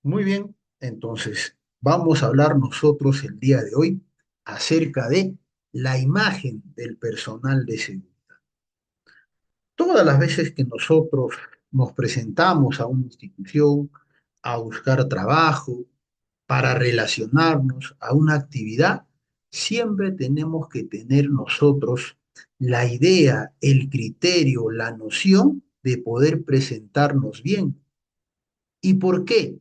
Muy bien, entonces vamos a hablar nosotros el día de hoy acerca de la imagen del personal de seguridad. Todas las veces que nosotros nos presentamos a una institución, a buscar trabajo, para relacionarnos a una actividad, siempre tenemos que tener nosotros la idea, el criterio, la noción de poder presentarnos bien. ¿Y por qué?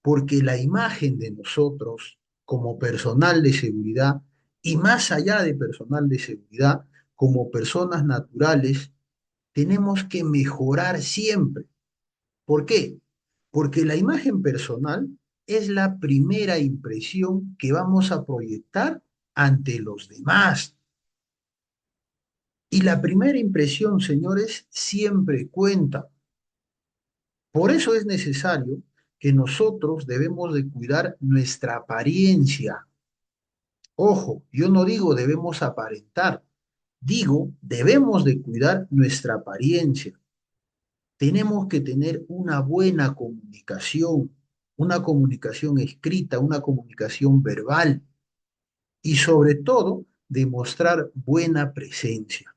Porque la imagen de nosotros como personal de seguridad y más allá de personal de seguridad, como personas naturales, tenemos que mejorar siempre. ¿Por qué? Porque la imagen personal es la primera impresión que vamos a proyectar ante los demás. Y la primera impresión, señores, siempre cuenta. Por eso es necesario que nosotros debemos de cuidar nuestra apariencia. Ojo, yo no digo debemos aparentar, digo debemos de cuidar nuestra apariencia. Tenemos que tener una buena comunicación, una comunicación escrita, una comunicación verbal y sobre todo demostrar buena presencia.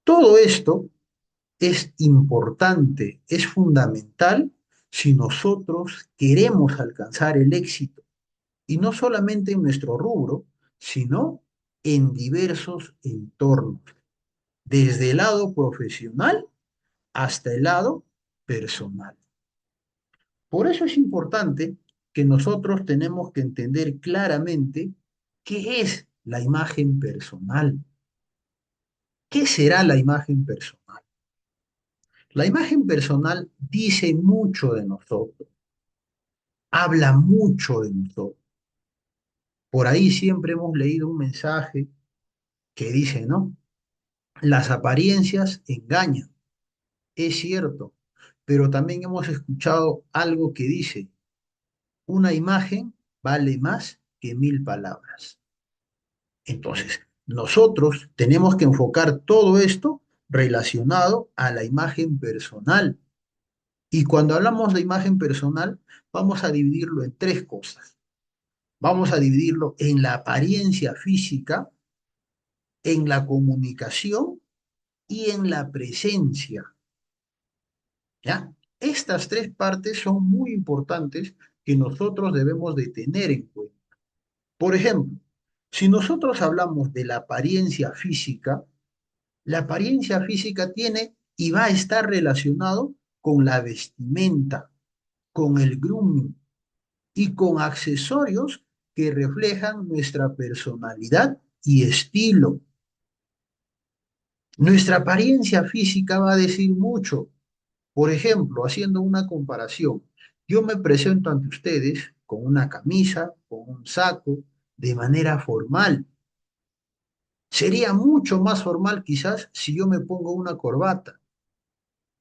Todo esto es importante, es fundamental si nosotros queremos alcanzar el éxito, y no solamente en nuestro rubro, sino en diversos entornos, desde el lado profesional hasta el lado personal. Por eso es importante que nosotros tenemos que entender claramente qué es la imagen personal. ¿Qué será la imagen personal? La imagen personal dice mucho de nosotros, habla mucho de nosotros. Por ahí siempre hemos leído un mensaje que dice, ¿no? Las apariencias engañan, es cierto, pero también hemos escuchado algo que dice, una imagen vale más que mil palabras. Entonces, nosotros tenemos que enfocar todo esto relacionado a la imagen personal. Y cuando hablamos de imagen personal, vamos a dividirlo en tres cosas. Vamos a dividirlo en la apariencia física, en la comunicación y en la presencia, ¿ya? Estas tres partes son muy importantes que nosotros debemos de tener en cuenta. Por ejemplo, si nosotros hablamos de la apariencia física, la apariencia física tiene y va a estar relacionado con la vestimenta, con el grooming y con accesorios que reflejan nuestra personalidad y estilo. Nuestra apariencia física va a decir mucho. Por ejemplo, haciendo una comparación, yo me presento ante ustedes con una camisa, con un saco, de manera formal. Sería mucho más formal quizás si yo me pongo una corbata.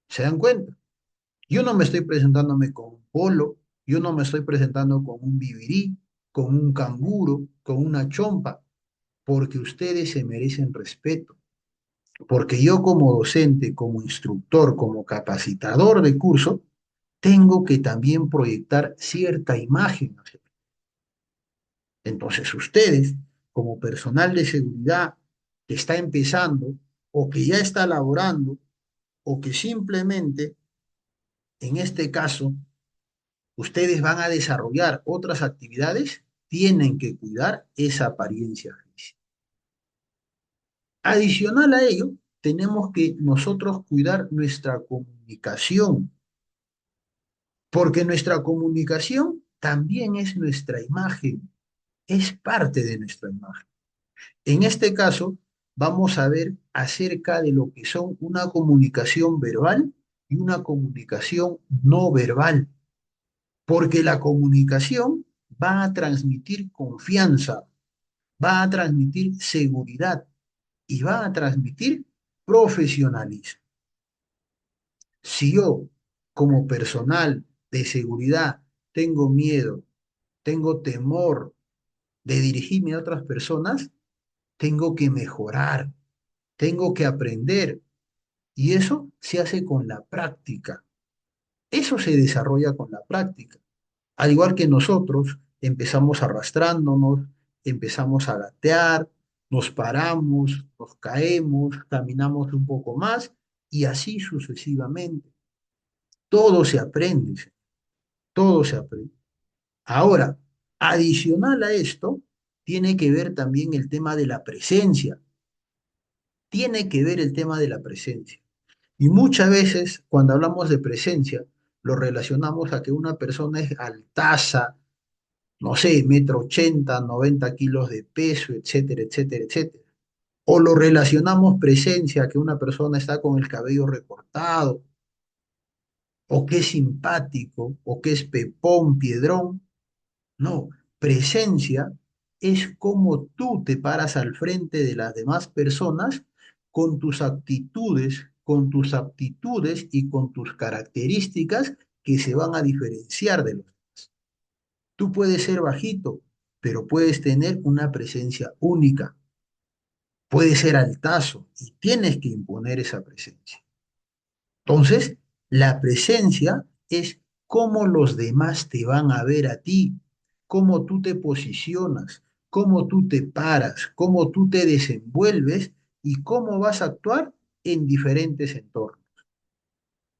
¿Se dan cuenta? Yo no me estoy presentándome con un polo, yo no me estoy presentando con un vivirí, con un canguro, con una chompa, porque ustedes se merecen respeto. Porque yo como docente, como instructor, como capacitador de curso, tengo que también proyectar cierta imagen. Entonces ustedes, como personal de seguridad que está empezando o que ya está laborando o que simplemente, en este caso, ustedes van a desarrollar otras actividades, tienen que cuidar esa apariencia física. Adicional a ello, tenemos que nosotros cuidar nuestra comunicación, porque nuestra comunicación también es nuestra imagen, es parte de nuestra imagen. En este caso, vamos a ver acerca de lo que son una comunicación verbal y una comunicación no verbal, porque la comunicación va a transmitir confianza, va a transmitir seguridad y va a transmitir profesionalismo. Si yo, como personal de seguridad, tengo miedo, tengo temor de dirigirme a otras personas, tengo que mejorar, tengo que aprender. Y eso se hace con la práctica. Eso se desarrolla con la práctica. Al igual que nosotros, empezamos arrastrándonos, empezamos a gatear, nos paramos, nos caemos, caminamos un poco más y así sucesivamente. Todo se aprende, todo se aprende. Ahora, adicional a esto, tiene que ver también el tema de la presencia. Tiene que ver el tema de la presencia. Y muchas veces, cuando hablamos de presencia, lo relacionamos a que una persona es altaza, no sé, 1,80 m, 90 kilos de peso, etcétera, etcétera, etcétera. O lo relacionamos presencia a que una persona está con el cabello recortado, o que es simpático, o que es pepón, piedrón. No, presencia es como tú te paras al frente de las demás personas con tus aptitudes y con tus características que se van a diferenciar de los demás. Tú puedes ser bajito, pero puedes tener una presencia única. Puedes ser altazo y tienes que imponer esa presencia. Entonces, la presencia es cómo los demás te van a ver a ti, cómo tú te posicionas, cómo tú te paras, cómo tú te desenvuelves y cómo vas a actuar en diferentes entornos.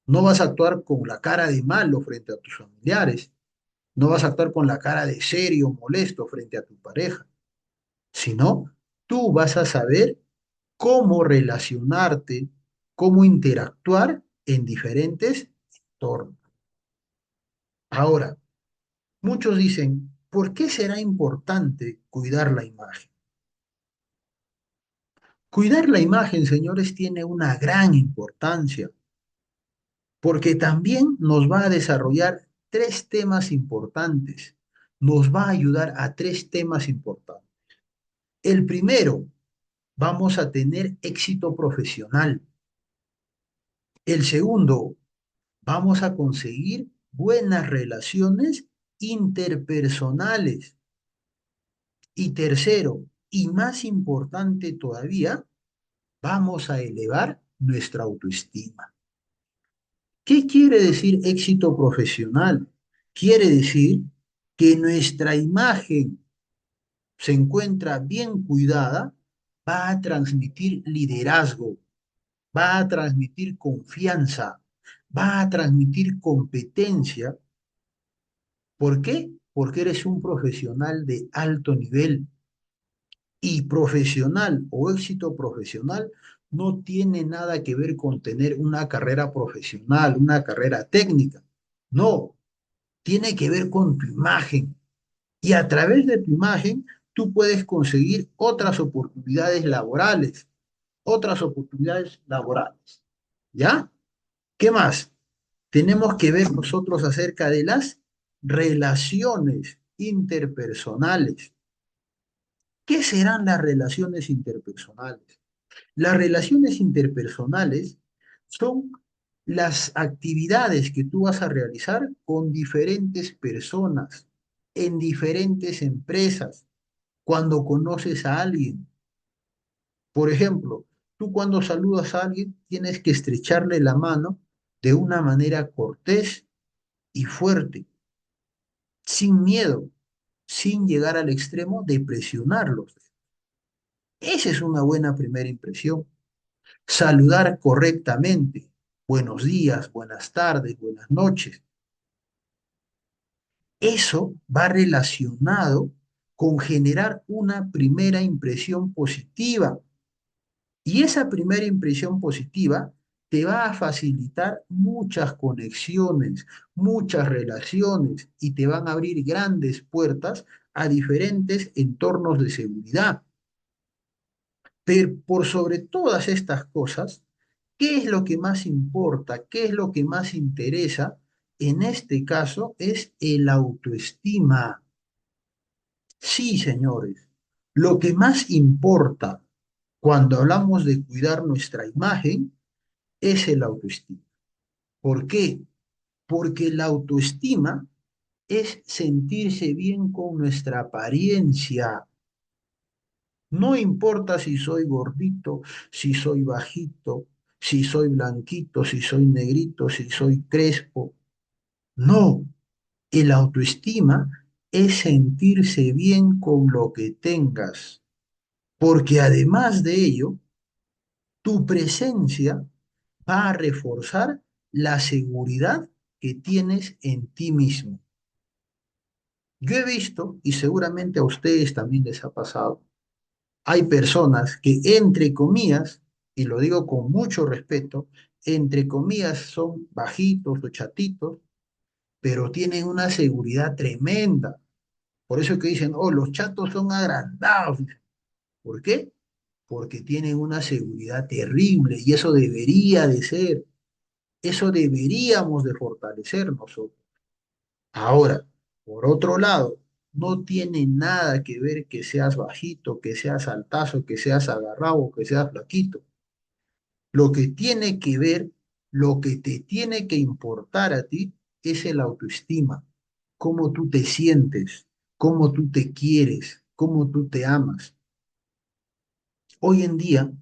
No vas a actuar con la cara de malo frente a tus familiares, no vas a actuar con la cara de serio, molesto frente a tu pareja, sino tú vas a saber cómo relacionarte, cómo interactuar en diferentes entornos. Ahora, muchos dicen, ¿por qué será importante cuidar la imagen? Cuidar la imagen, señores, tiene una gran importancia, porque también nos va a desarrollar tres temas importantes. Nos va a ayudar a tres temas importantes. El primero, vamos a tener éxito profesional. El segundo, vamos a conseguir buenas relaciones interpersonales. Y tercero, y más importante todavía, vamos a elevar nuestra autoestima. ¿Qué quiere decir éxito profesional? Quiere decir que nuestra imagen se encuentra bien cuidada, va a transmitir liderazgo, va a transmitir confianza, va a transmitir competencia. ¿Por qué? Porque eres un profesional de alto nivel. Y profesional o éxito profesional no tiene nada que ver con tener una carrera profesional, una carrera técnica. No, tiene que ver con tu imagen. Y a través de tu imagen, tú puedes conseguir otras oportunidades laborales. ¿Ya? ¿Qué más? Tenemos que ver nosotros acerca de las relaciones interpersonales. ¿Qué serán las relaciones interpersonales? Las relaciones interpersonales son las actividades que tú vas a realizar con diferentes personas, en diferentes empresas, cuando conoces a alguien. Por ejemplo, tú cuando saludas a alguien tienes que estrecharle la mano de una manera cortés y fuerte, sin miedo, sin llegar al extremo de presionarlos. Esa es una buena primera impresión. Saludar correctamente. Buenos días, buenas tardes, buenas noches. Eso va relacionado con generar una primera impresión positiva. Y esa primera impresión positiva te va a facilitar muchas conexiones, muchas relaciones y te van a abrir grandes puertas a diferentes entornos de seguridad. Pero por sobre todas estas cosas, ¿qué es lo que más importa? ¿Qué es lo que más interesa? En este caso es el autoestima. Sí, señores, lo que más importa cuando hablamos de cuidar nuestra imagen es el autoestima. ¿Por qué? Porque la autoestima es sentirse bien con nuestra apariencia. No importa si soy gordito, si soy bajito, si soy blanquito, si soy negrito, si soy crespo. No, El autoestima es sentirse bien con lo que tengas, porque además de ello, tu presencia va a reforzar la seguridad que tienes en ti mismo. Yo he visto, y seguramente a ustedes también les ha pasado, hay personas que entre comillas, y lo digo con mucho respeto, entre comillas son bajitos o chatitos, pero tienen una seguridad tremenda. Por eso es que dicen, oh, los chatos son agrandados. ¿Por qué? Porque tienen una seguridad terrible y eso debería de ser, eso deberíamos de fortalecer nosotros. Ahora, por otro lado, no tiene nada que ver que seas bajito, que seas altazo, que seas agarrado, que seas flaquito. Lo que tiene que ver, lo que te tiene que importar a ti es el autoestima, cómo tú te sientes, cómo tú te quieres, cómo tú te amas. Hoy en día,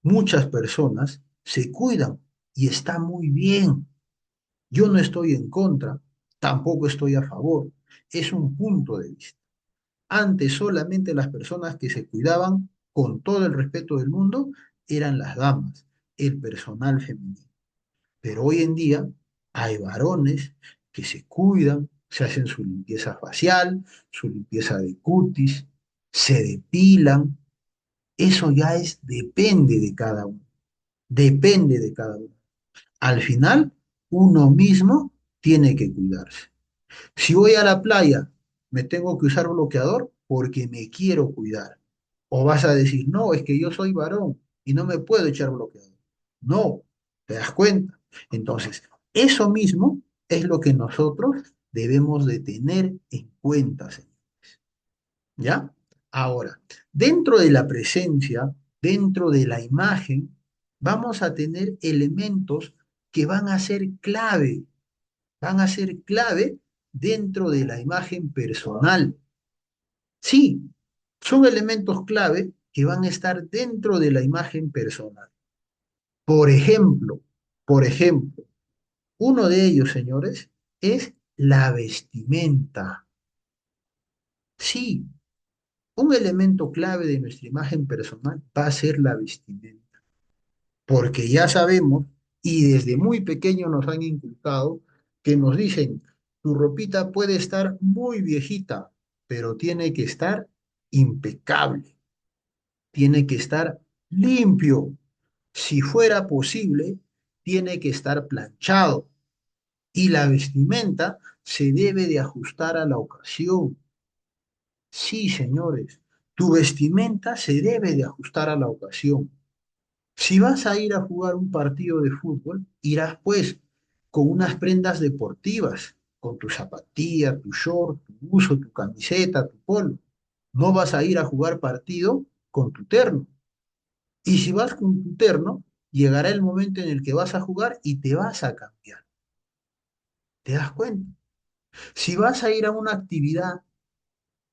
muchas personas se cuidan y está muy bien. Yo no estoy en contra, tampoco estoy a favor. Es un punto de vista. Antes solamente las personas que se cuidaban, con todo el respeto del mundo, eran las damas, el personal femenino. Pero hoy en día hay varones que se cuidan, se hacen su limpieza facial, su limpieza de cutis, se depilan. Eso ya es, depende de cada uno, depende de cada uno. Al final, uno mismo tiene que cuidarse. Si voy a la playa, me tengo que usar bloqueador porque me quiero cuidar. O vas a decir, no, es que yo soy varón y no me puedo echar bloqueador. No, ¿te das cuenta? Entonces, eso mismo es lo que nosotros debemos de tener en cuenta, señor. ¿Ya? Ahora, dentro de la presencia, dentro de la imagen, vamos a tener elementos que van a ser clave dentro de la imagen personal. Sí, son elementos clave que van a estar dentro de la imagen personal. Por ejemplo, por ejemplo, uno de ellos, señores, es la vestimenta. Sí, un elemento clave de nuestra imagen personal va a ser la vestimenta, porque ya sabemos y desde muy pequeño nos han inculcado que nos dicen, tu ropita puede estar muy viejita, pero tiene que estar impecable, tiene que estar limpio. Si fuera posible, tiene que estar planchado y la vestimenta se debe de ajustar a la ocasión. Sí, señores, tu vestimenta se debe de ajustar a la ocasión. Si vas a ir a jugar un partido de fútbol, irás pues con unas prendas deportivas, con tu zapatilla, tu short, tu buzo, tu camiseta, tu polo. No vas a ir a jugar partido con tu terno. Y si vas con tu terno, llegará el momento en el que vas a jugar y te vas a cambiar. ¿Te das cuenta? Si vas a ir a una actividad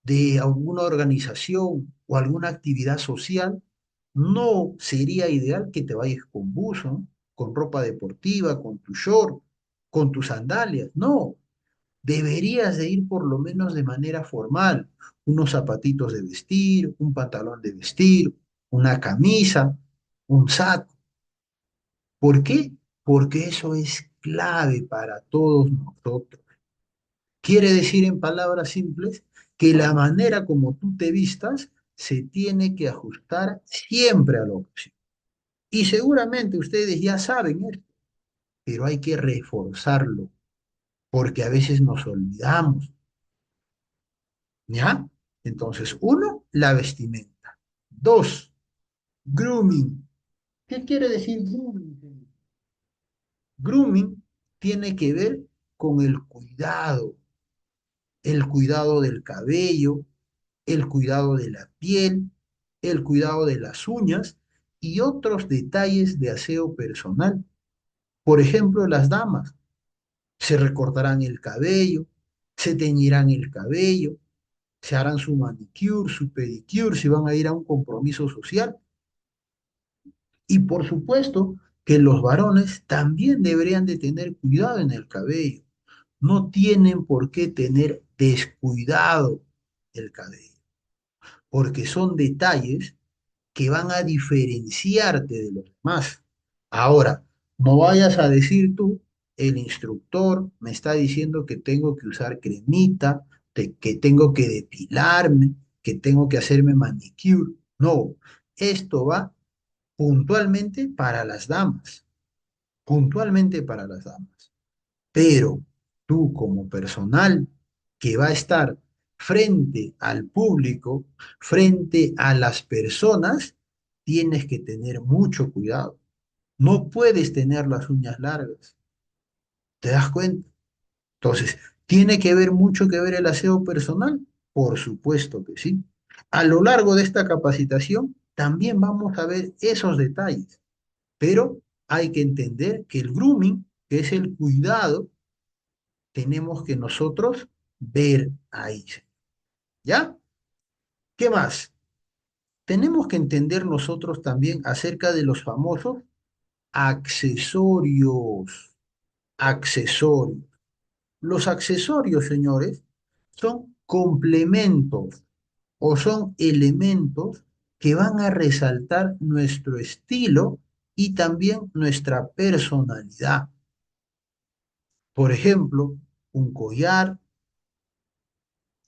de alguna organización o alguna actividad social, no sería ideal que te vayas con buzo, ¿no? Con ropa deportiva, con tu short, con tus sandalias. No, deberías de ir por lo menos de manera formal, unos zapatitos de vestir, un pantalón de vestir, una camisa, un saco. ¿Por qué? Porque eso es clave para todos nosotros. Quiere decir en palabras simples que la manera como tú te vistas se tiene que ajustar siempre a la ocasión. Y seguramente ustedes ya saben esto, pero hay que reforzarlo, porque a veces nos olvidamos, ¿ya? Entonces, uno, la vestimenta. Dos, grooming. ¿Qué quiere decir grooming? Grooming tiene que ver con el cuidado del cabello, el cuidado de la piel, el cuidado de las uñas y otros detalles de aseo personal. Por ejemplo, las damas se recortarán el cabello, se teñirán el cabello, se harán su manicure, su pedicure si van a ir a un compromiso social. Y por supuesto que los varones también deberían de tener cuidado en el cabello. no tienen por qué tener descuidado el cabello, porque son detalles que van a diferenciarte de los demás. Ahora, no vayas a decir tú, el instructor me está diciendo que tengo que usar cremita, que tengo que depilarme, que tengo que hacerme manicure. No, esto va puntualmente para las damas, puntualmente para las damas. Pero tú como personal que va a estar frente al público, frente a las personas, tienes que tener mucho cuidado. No puedes tener las uñas largas. ¿Te das cuenta? Entonces, ¿tiene que ver mucho que ver el aseo personal? Por supuesto que sí. A lo largo de esta capacitación también vamos a ver esos detalles, pero hay que entender que el grooming, que es el cuidado, tenemos que nosotros ver ahí. ¿Ya? ¿Qué más? Tenemos que entender nosotros también acerca de los famosos accesorios. Accesorios. Los accesorios, señores, son complementos o son elementos que van a resaltar nuestro estilo y también nuestra personalidad. Por ejemplo, un collar,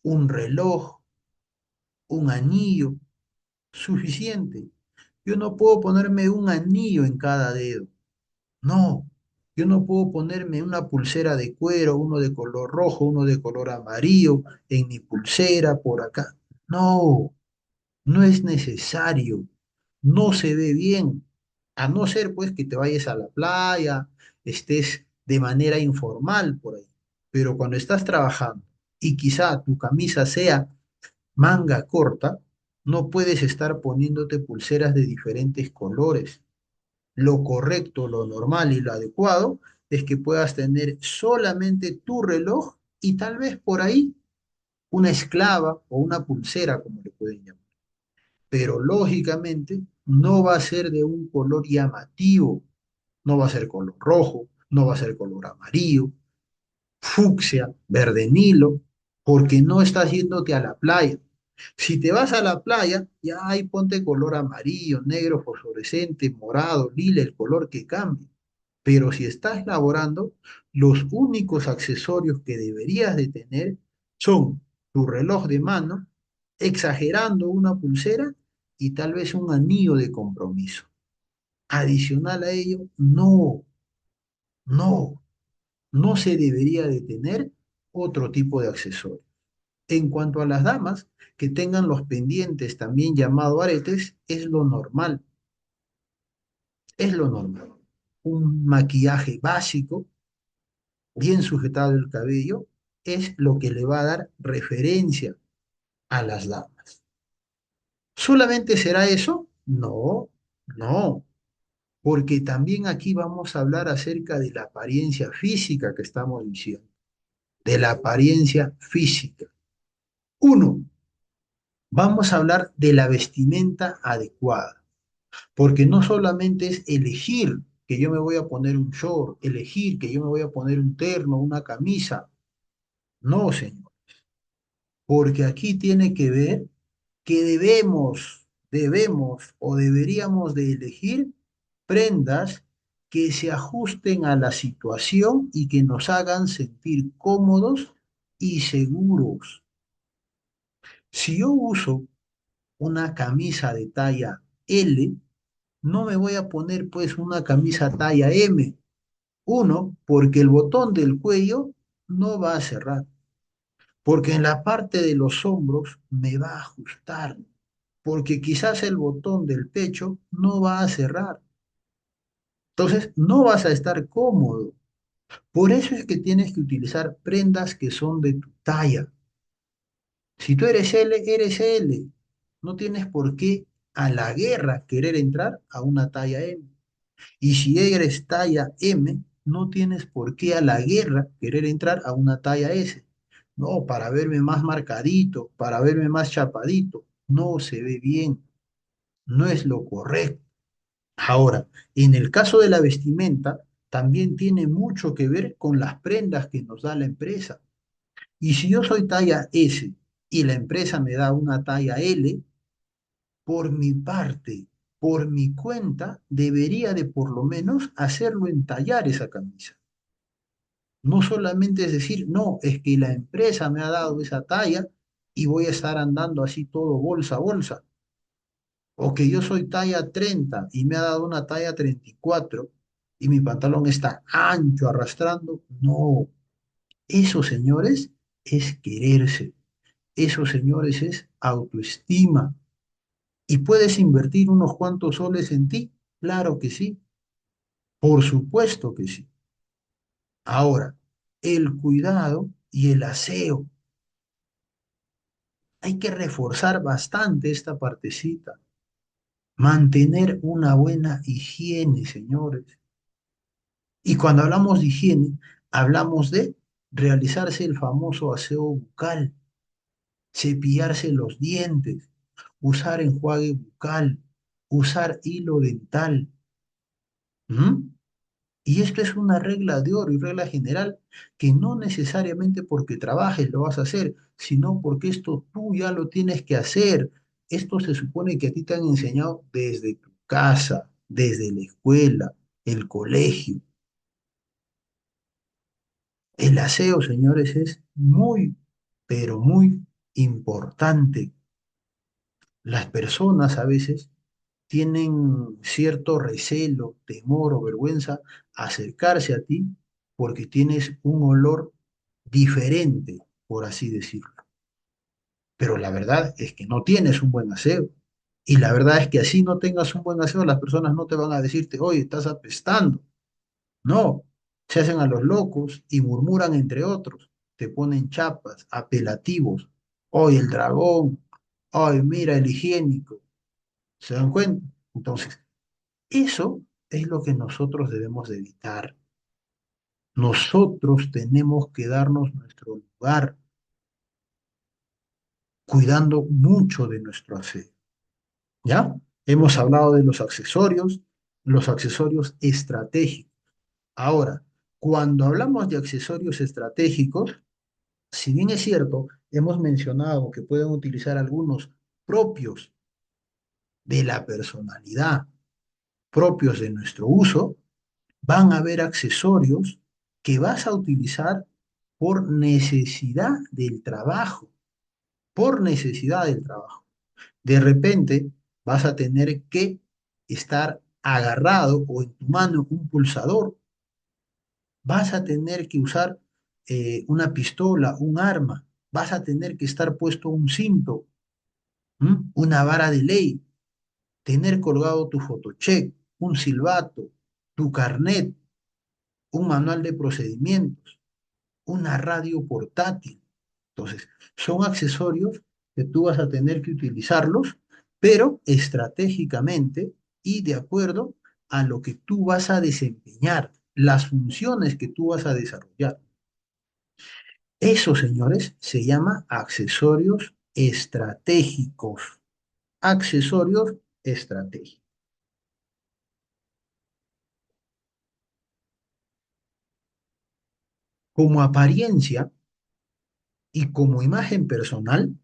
un reloj, un anillo, suficiente. Yo no puedo ponerme un anillo en cada dedo. No, yo no puedo ponerme una pulsera de cuero, uno de color rojo, uno de color amarillo en mi pulsera por acá. No, no es necesario. No se ve bien. A no ser pues que te vayas a la playa, estés de manera informal por ahí. Pero cuando estás trabajando y quizá tu camisa sea manga corta, no puedes estar poniéndote pulseras de diferentes colores. Lo correcto, lo normal y lo adecuado es que puedas tener solamente tu reloj y tal vez por ahí una esclava o una pulsera, como le pueden llamar. Pero lógicamente no va a ser de un color llamativo, no va a ser color rojo, no va a ser color amarillo, fucsia, verde nilo, porque no estás yéndote a la playa. Si te vas a la playa, ya ahí ponte color amarillo, negro, fosforescente, morado, lila, el color que cambie. Pero si estás laborando, los únicos accesorios que deberías de tener son tu reloj de mano, exagerando una pulsera y tal vez un anillo de compromiso. Adicional a ello, no, no, no se debería de tener otro tipo de accesorio. En cuanto a las damas, que tengan los pendientes, también llamado aretes, es lo normal. Un maquillaje básico, bien sujetado el cabello, es lo que le va a dar referencia a las damas. ¿Solamente será eso? No, no, porque también aquí vamos a hablar acerca de la apariencia física que estamos diciendo, de la apariencia física. Uno, vamos a hablar de la vestimenta adecuada, porque no solamente es elegir que yo me voy a poner un short, elegir que yo me voy a poner un terno, una camisa. No, señor, porque aquí tiene que ver que debemos o deberíamos de elegir prendas que se ajusten a la situación y que nos hagan sentir cómodos y seguros. Si yo uso una camisa de talla L, no me voy a poner pues una camisa talla M. Uno, porque el botón del cuello no va a cerrar, porque en la parte de los hombros me va a ajustar, porque quizás el botón del pecho no va a cerrar. Entonces, no vas a estar cómodo. Por eso es que tienes que utilizar prendas que son de tu talla. Si tú eres L, eres L. No tienes por qué a la guerra querer entrar a una talla M. Y si eres talla M, no tienes por qué a la guerra querer entrar a una talla S. No, para verme más marcadito, para verme más chapadito. No se ve bien, no es lo correcto. Ahora, en el caso de la vestimenta, también tiene mucho que ver con las prendas que nos da la empresa. Y si yo soy talla S y la empresa me da una talla L, por mi parte, por mi cuenta, debería de por lo menos hacerlo entallar esa camisa. No solamente es decir, no, es que la empresa me ha dado esa talla y voy a estar andando así todo bolsa a bolsa. O que yo soy talla 30 y me ha dado una talla 34 y mi pantalón está ancho arrastrando. No, eso, señores, es quererse. Eso, señores, es autoestima. ¿Y puedes invertir unos cuantos soles en ti? Claro que sí, por supuesto que sí. Ahora, el cuidado y el aseo. Hay que reforzar bastante esta partecita. Mantener una buena higiene, señores. Y cuando hablamos de higiene, hablamos de realizarse el famoso aseo bucal, cepillarse los dientes, usar enjuague bucal, usar hilo dental. ¿M? Y esto es una regla de oro y regla general que no necesariamente porque trabajes lo vas a hacer, sino porque esto tú ya lo tienes que hacer. Esto se supone que a ti te han enseñado desde tu casa, desde la escuela, el colegio. El aseo, señores, es muy, pero muy importante. Las personas a veces tienen cierto recelo, temor o vergüenza a acercarse a ti porque tienes un olor diferente, por así decirlo. Pero la verdad es que no tienes un buen aseo. Y la verdad es que así no tengas un buen aseo, las personas no te van a decirte, oye, estás apestando. No, se hacen a los locos y murmuran entre otros. Te ponen chapas, apelativos. Oye, el dragón. Oye, mira, el higiénico. ¿Se dan cuenta? Entonces, eso es lo que nosotros debemos de evitar. Nosotros tenemos que darnos nuestro lugar, cuidando mucho de nuestro aseo. ¿Ya? Hemos hablado de los accesorios estratégicos. Ahora, cuando hablamos de accesorios estratégicos, si bien es cierto, hemos mencionado que pueden utilizar algunos propios de la personalidad, propios de nuestro uso, van a haber accesorios que vas a utilizar por necesidad del trabajo, por necesidad del trabajo. De repente vas a tener que estar agarrado o en tu mano un pulsador, vas a tener que usar una pistola, un arma, vas a tener que estar puesto un cinto, una vara de ley, tener colgado tu fotocheck, un silbato, tu carnet, un manual de procedimientos, una radio portátil. Entonces, son accesorios que tú vas a tener que utilizarlos, pero estratégicamente y de acuerdo a lo que tú vas a desempeñar, las funciones que tú vas a desarrollar. Eso, señores, se llama accesorios estratégicos. Accesorios estratégicos. Como apariencia y como imagen personal,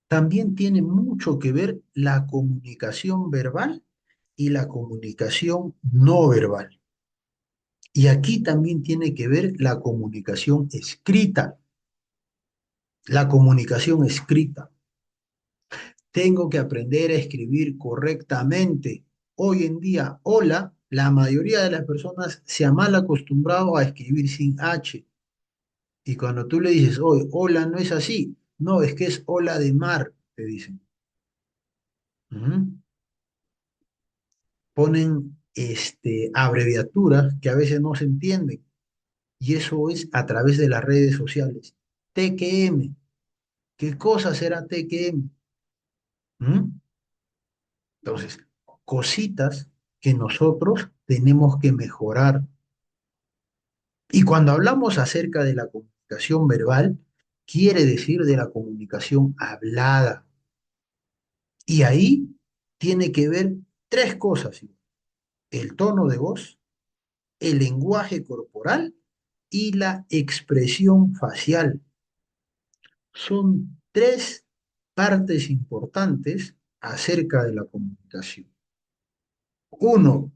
también tiene mucho que ver la comunicación verbal y la comunicación no verbal. Y aquí también tiene que ver la comunicación escrita. La comunicación escrita. Tengo que aprender a escribir correctamente. Hoy en día, hola, la mayoría de las personas se ha mal acostumbrado a escribir sin H. Y cuando tú le dices, oye, hola no es así, no, es que es hola de mar, te dicen. Ujú. Ponen abreviaturas que a veces no se entienden. Y eso es a través de las redes sociales. TQM. ¿Qué cosa será TQM? ¿Mm? Entonces, cositas que nosotros tenemos que mejorar. Y cuando hablamos acerca de la comunicación verbal, quiere decir de la comunicación hablada. Y ahí tiene que ver tres cosas: el tono de voz, el lenguaje corporal y la expresión facial. Son tres partes importantes acerca de la comunicación. Uno,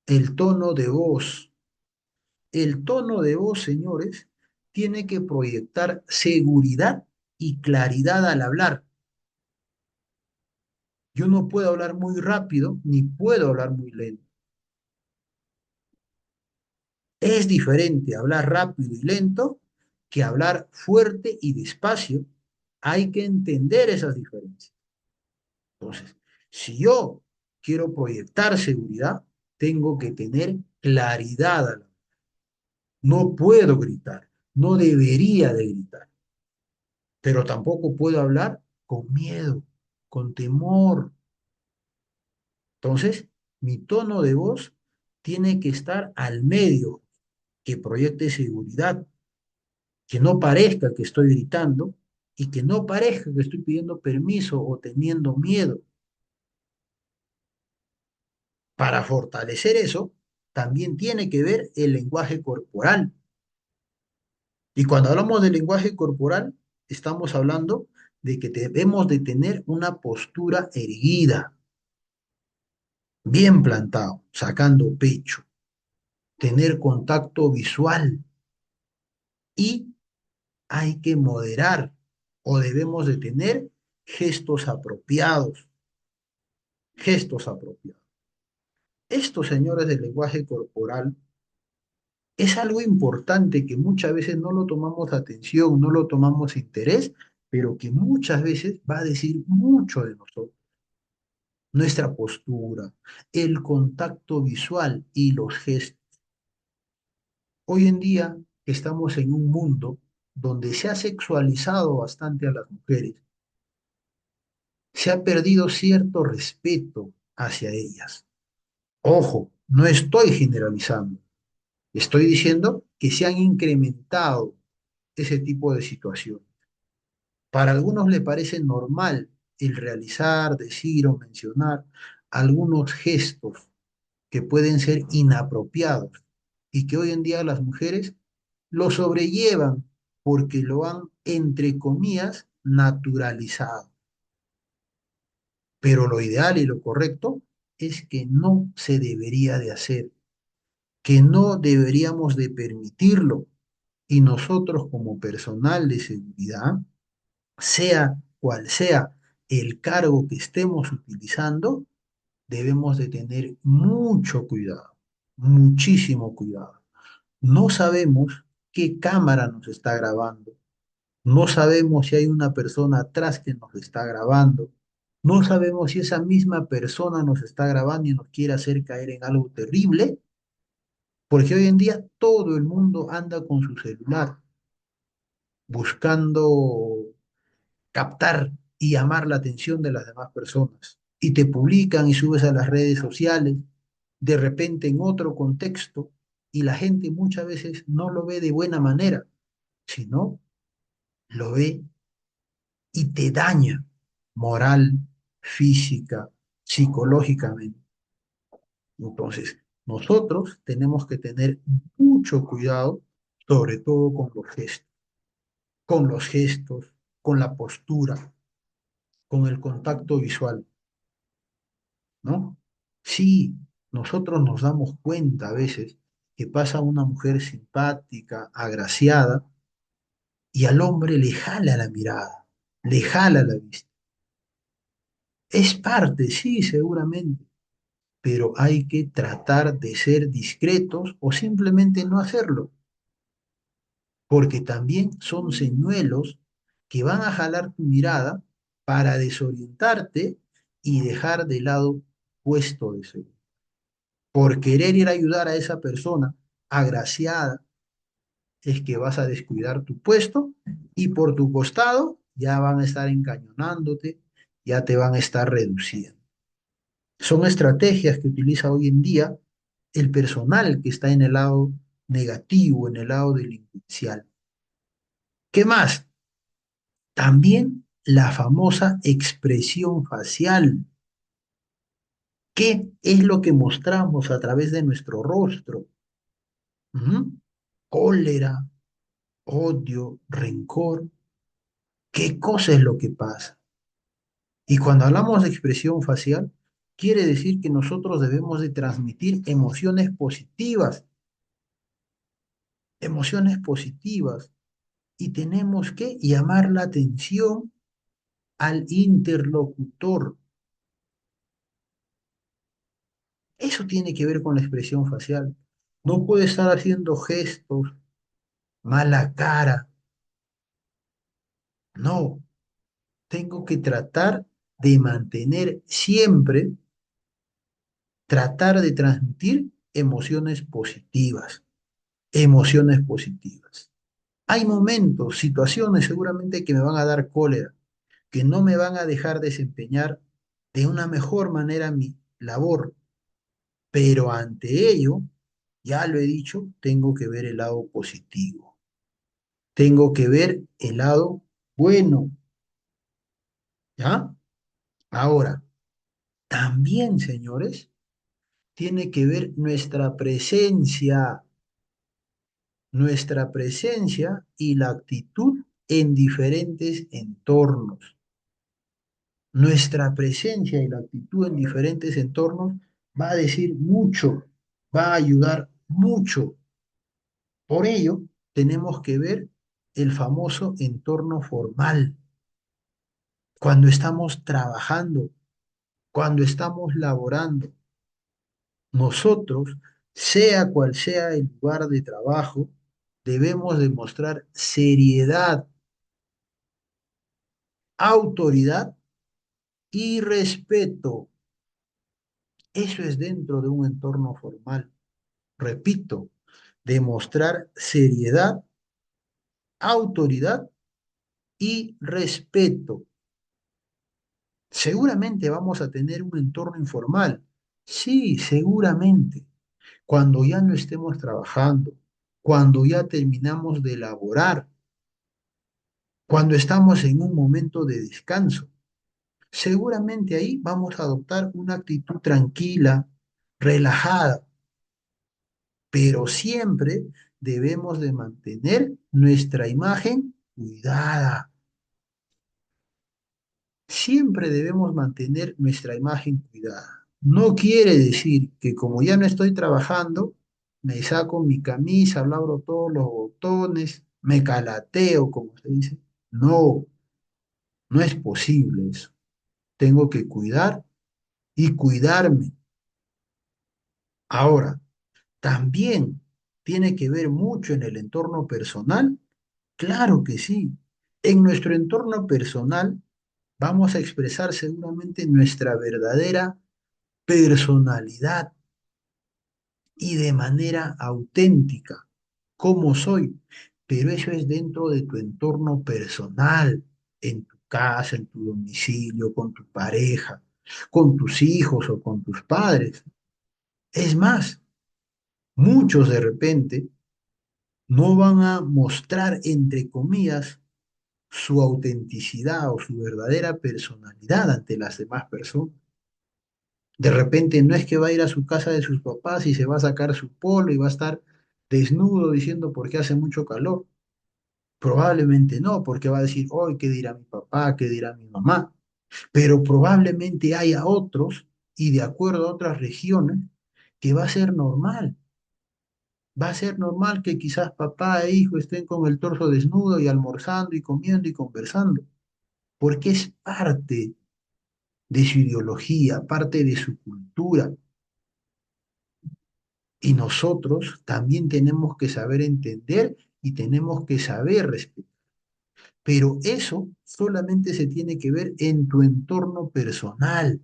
el tono de voz. El tono de voz, señores, tiene que proyectar seguridad y claridad al hablar. Yo no puedo hablar muy rápido ni puedo hablar muy lento. Es diferente hablar rápido y lento que hablar fuerte y despacio. Hay que entender esas diferencias. Entonces, si yo quiero proyectar seguridad, tengo que tener claridad. No puedo gritar, no debería de gritar, pero tampoco puedo hablar con miedo, con temor. Entonces, mi tono de voz tiene que estar al medio, que proyecte seguridad, que no parezca que estoy gritando y que no parezca que estoy pidiendo permiso o teniendo miedo. Para fortalecer eso, también tiene que ver el lenguaje corporal. Y cuando hablamos del lenguaje corporal, estamos hablando de que debemos de tener una postura erguida, bien plantado, sacando pecho, tener contacto visual y hay que moderar o debemos de tener gestos apropiados, gestos apropiados. Esto, señores, del lenguaje corporal es algo importante que muchas veces no lo tomamos atención, no lo tomamos interés, pero que muchas veces va a decir mucho de nosotros. Nuestra postura, el contacto visual y los gestos. Hoy en día estamos en un mundo donde se ha sexualizado bastante a las mujeres, se ha perdido cierto respeto hacia ellas. Ojo, no estoy generalizando, estoy diciendo que se han incrementado ese tipo de situaciones. Para algunos le parece normal el realizar, decir o mencionar algunos gestos que pueden ser inapropiados y que hoy en día las mujeres lo sobrellevan porque lo han, entre comillas, naturalizado. Pero lo ideal y lo correcto es que no se debería de hacer, que no deberíamos de permitirlo. Y nosotros como personal de seguridad, sea cual sea el cargo que estemos utilizando, debemos de tener mucho cuidado, muchísimo cuidado. No sabemos qué cámara nos está grabando, no sabemos si hay una persona atrás que nos está grabando, no sabemos si esa misma persona nos está grabando y nos quiere hacer caer en algo terrible, porque hoy en día todo el mundo anda con su celular buscando captar y llamar la atención de las demás personas. Y te publican y subes a las redes sociales, de repente en otro contexto, y la gente muchas veces no lo ve de buena manera, sino lo ve y te daña moral, física, psicológicamente. Entonces, nosotros tenemos que tener mucho cuidado, sobre todo con los gestos, con la postura, con el contacto visual. ¿No? Sí, nosotros nos damos cuenta a veces que pasa una mujer simpática, agraciada, y al hombre le jala la mirada, le jala la vista. Es parte, sí, seguramente, pero hay que tratar de ser discretos o simplemente no hacerlo, porque también son señuelos que van a jalar tu mirada para desorientarte y dejar de lado puesto de seguridad. Por querer ir a ayudar a esa persona agraciada, es que vas a descuidar tu puesto y por tu costado ya van a estar encañonándote, ya te van a estar reduciendo. Son estrategias que utiliza hoy en día el personal que está en el lado negativo, en el lado delincuencial. ¿Qué más? También la famosa expresión facial. ¿Qué es lo que mostramos a través de nuestro rostro? Ujú. Cólera, odio, rencor. ¿Qué cosa es lo que pasa? Y cuando hablamos de expresión facial, quiere decir que nosotros debemos de transmitir emociones positivas, y tenemos que llamar la atención al interlocutor. Eso tiene que ver con la expresión facial. No puede estar haciendo gestos, mala cara. No, tengo que tratar de mantener siempre, tratar de transmitir emociones positivas, emociones positivas. Hay momentos, situaciones seguramente que me van a dar cólera, que no me van a dejar desempeñar de una mejor manera mi labor, pero ante ello, ya lo he dicho, tengo que ver el lado positivo, tengo que ver el lado bueno, ¿ya? Ahora, también, señores, tiene que ver nuestra presencia y la actitud en diferentes entornos. Nuestra presencia y la actitud en diferentes entornos va a decir mucho, va a ayudar mucho. Por ello, tenemos que ver el famoso entorno formal. Cuando estamos trabajando, cuando estamos laborando, nosotros, sea cual sea el lugar de trabajo, debemos demostrar seriedad, autoridad y respeto. Eso es dentro de un entorno formal. Repito, demostrar seriedad, autoridad y respeto. Seguramente vamos a tener un entorno informal. Sí, seguramente. Cuando ya no estemos trabajando, cuando ya terminamos de laborar, cuando estamos en un momento de descanso, seguramente ahí vamos a adoptar una actitud tranquila, relajada, pero siempre debemos de mantener nuestra imagen cuidada. Siempre debemos mantener nuestra imagen cuidada. No quiere decir que como ya no estoy trabajando, me saco mi camisa, abro todos los botones, me calateo, como se dice. No, no es posible eso. Tengo que cuidar y cuidarme. Ahora, también tiene que ver mucho en el entorno personal. Claro que sí. En nuestro entorno personal vamos a expresar seguramente nuestra verdadera personalidad y de manera auténtica, como soy. Pero eso es dentro de tu entorno personal, en tu casa, en tu domicilio, con tu pareja, con tus hijos o con tus padres. Es más, muchos de repente no van a mostrar, entre comillas, su autenticidad o su verdadera personalidad ante las demás personas. De repente no es que va a ir a su casa de sus papás y se va a sacar su polo y va a estar desnudo diciendo porque hace mucho calor. Probablemente no, porque va a decir, hoy, ¿qué dirá mi papá? ¿Qué dirá mi mamá? Pero probablemente haya otros, y de acuerdo a otras regiones, que va a ser normal. Va a ser normal que quizás papá e hijo estén con el torso desnudo y almorzando y comiendo y conversando, porque es parte de su ideología, parte de su cultura. Y nosotros también tenemos que saber entender y tenemos que saber respetar. Pero eso solamente se tiene que ver en tu entorno personal.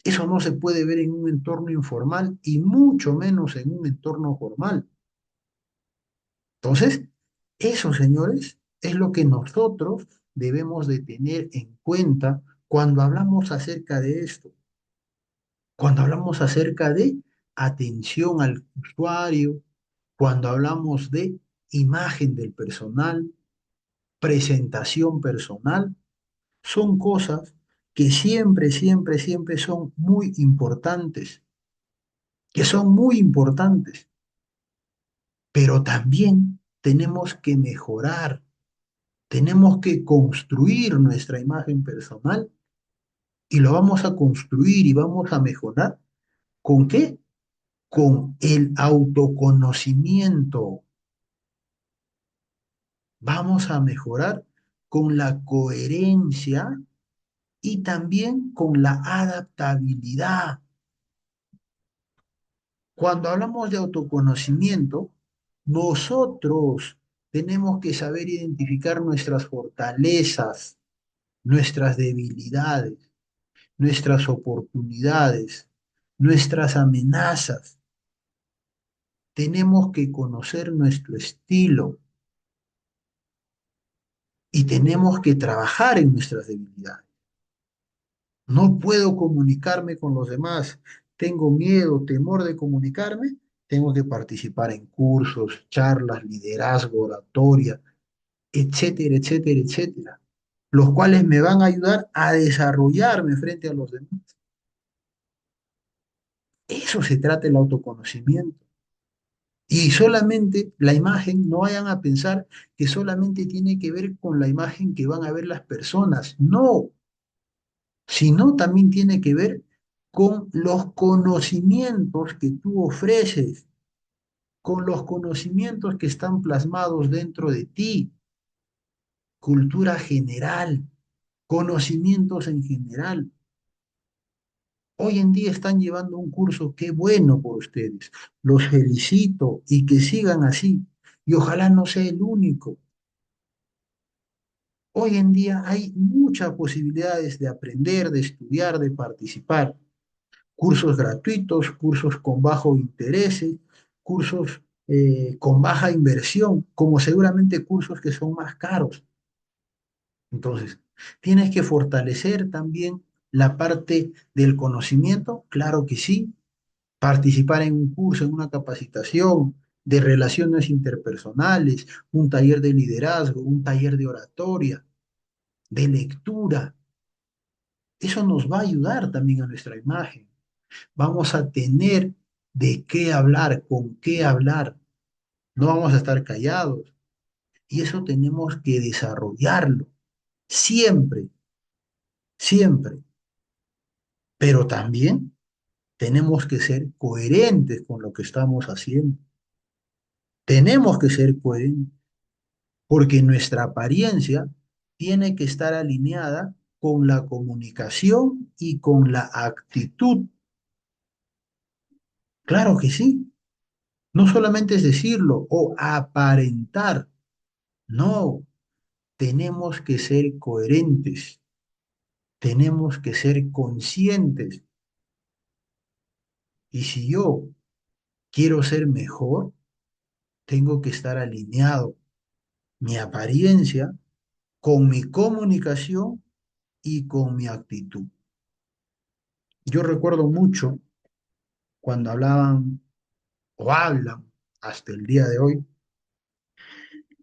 Eso no se puede ver en un entorno informal y mucho menos en un entorno formal. Entonces, eso, señores, es lo que nosotros debemos de tener en cuenta cuando hablamos acerca de esto, cuando hablamos acerca de atención al usuario, cuando hablamos de imagen del personal, presentación personal, son cosas que siempre, siempre, siempre son muy importantes, que son muy importantes. pero también tenemos que mejorar, tenemos que construir nuestra imagen personal y lo vamos a construir y vamos a mejorar. ¿Con qué? Con el autoconocimiento. Vamos a mejorar con la coherencia y también con la adaptabilidad. Cuando hablamos de autoconocimiento, nosotros tenemos que saber identificar nuestras fortalezas, nuestras debilidades, nuestras oportunidades, nuestras amenazas. Tenemos que conocer nuestro estilo y tenemos que trabajar en nuestras debilidades. No puedo comunicarme con los demás. Tengo miedo, temor de comunicarme. Tengo que participar en cursos, charlas, liderazgo, oratoria, etcétera, etcétera, etcétera, los cuales me van a ayudar a desarrollarme frente a los demás. Eso se trata el autoconocimiento. Y solamente la imagen, no vayan a pensar que solamente tiene que ver con la imagen que van a ver las personas. No, sino también tiene que ver con los conocimientos que tú ofreces, con los conocimientos que están plasmados dentro de ti, cultura general, conocimientos en general. Hoy en día están llevando un curso, qué bueno por ustedes. Los felicito y que sigan así. Y ojalá no sea el único. Hoy en día hay muchas posibilidades de aprender, de estudiar, de participar. Cursos gratuitos, cursos con bajo interés, cursos con baja inversión, como seguramente cursos que son más caros. Entonces, tienes que fortalecer también la parte del conocimiento, claro que sí, participar en un curso, en una capacitación de relaciones interpersonales, un taller de liderazgo, un taller de oratoria, de lectura. Eso nos va a ayudar también a nuestra imagen. Vamos a tener de qué hablar, con qué hablar. No vamos a estar callados. Y eso tenemos que desarrollarlo siempre, siempre. Pero también tenemos que ser coherentes con lo que estamos haciendo. Tenemos que ser coherentes porque nuestra apariencia tiene que estar alineada con la comunicación y con la actitud. Claro que sí. No solamente es decirlo o aparentar. No, tenemos que ser coherentes, tenemos que ser conscientes. Y si yo quiero ser mejor, tengo que estar alineado mi apariencia con mi comunicación y con mi actitud. Yo recuerdo mucho cuando hablaban o hablan hasta el día de hoy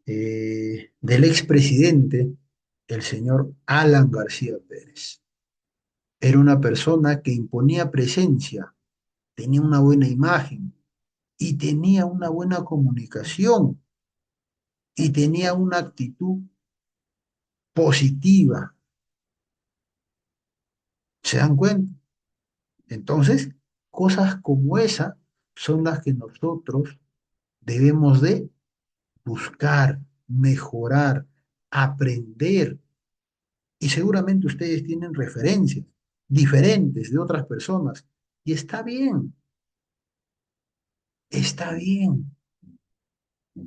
del expresidente, el señor Alan García Pérez. Era una persona que imponía presencia, tenía una buena imagen y tenía una buena comunicación y tenía una actitud positiva. ¿Se dan cuenta? Entonces, cosas como esa son las que nosotros debemos de buscar, mejorar, aprender. Y seguramente ustedes tienen referencias diferentes de otras personas. Y está bien.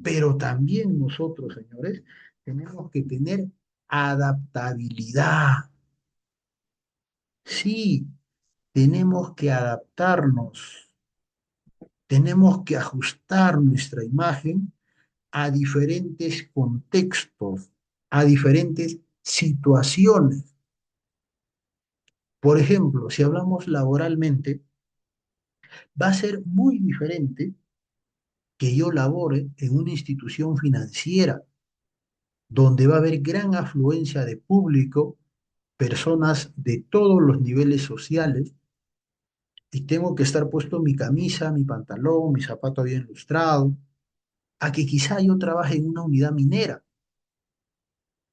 Pero también nosotros, señores, tenemos que tener adaptabilidad. Sí, tenemos que adaptarnos, tenemos que ajustar nuestra imagen a diferentes contextos, a diferentes situaciones. Por ejemplo, si hablamos laboralmente, va a ser muy diferente que yo labore en una institución financiera donde va a haber gran afluencia de público, personas de todos los niveles sociales, y tengo que estar puesto mi camisa, mi pantalón, mi zapato bien lustrado, a que quizá yo trabaje en una unidad minera.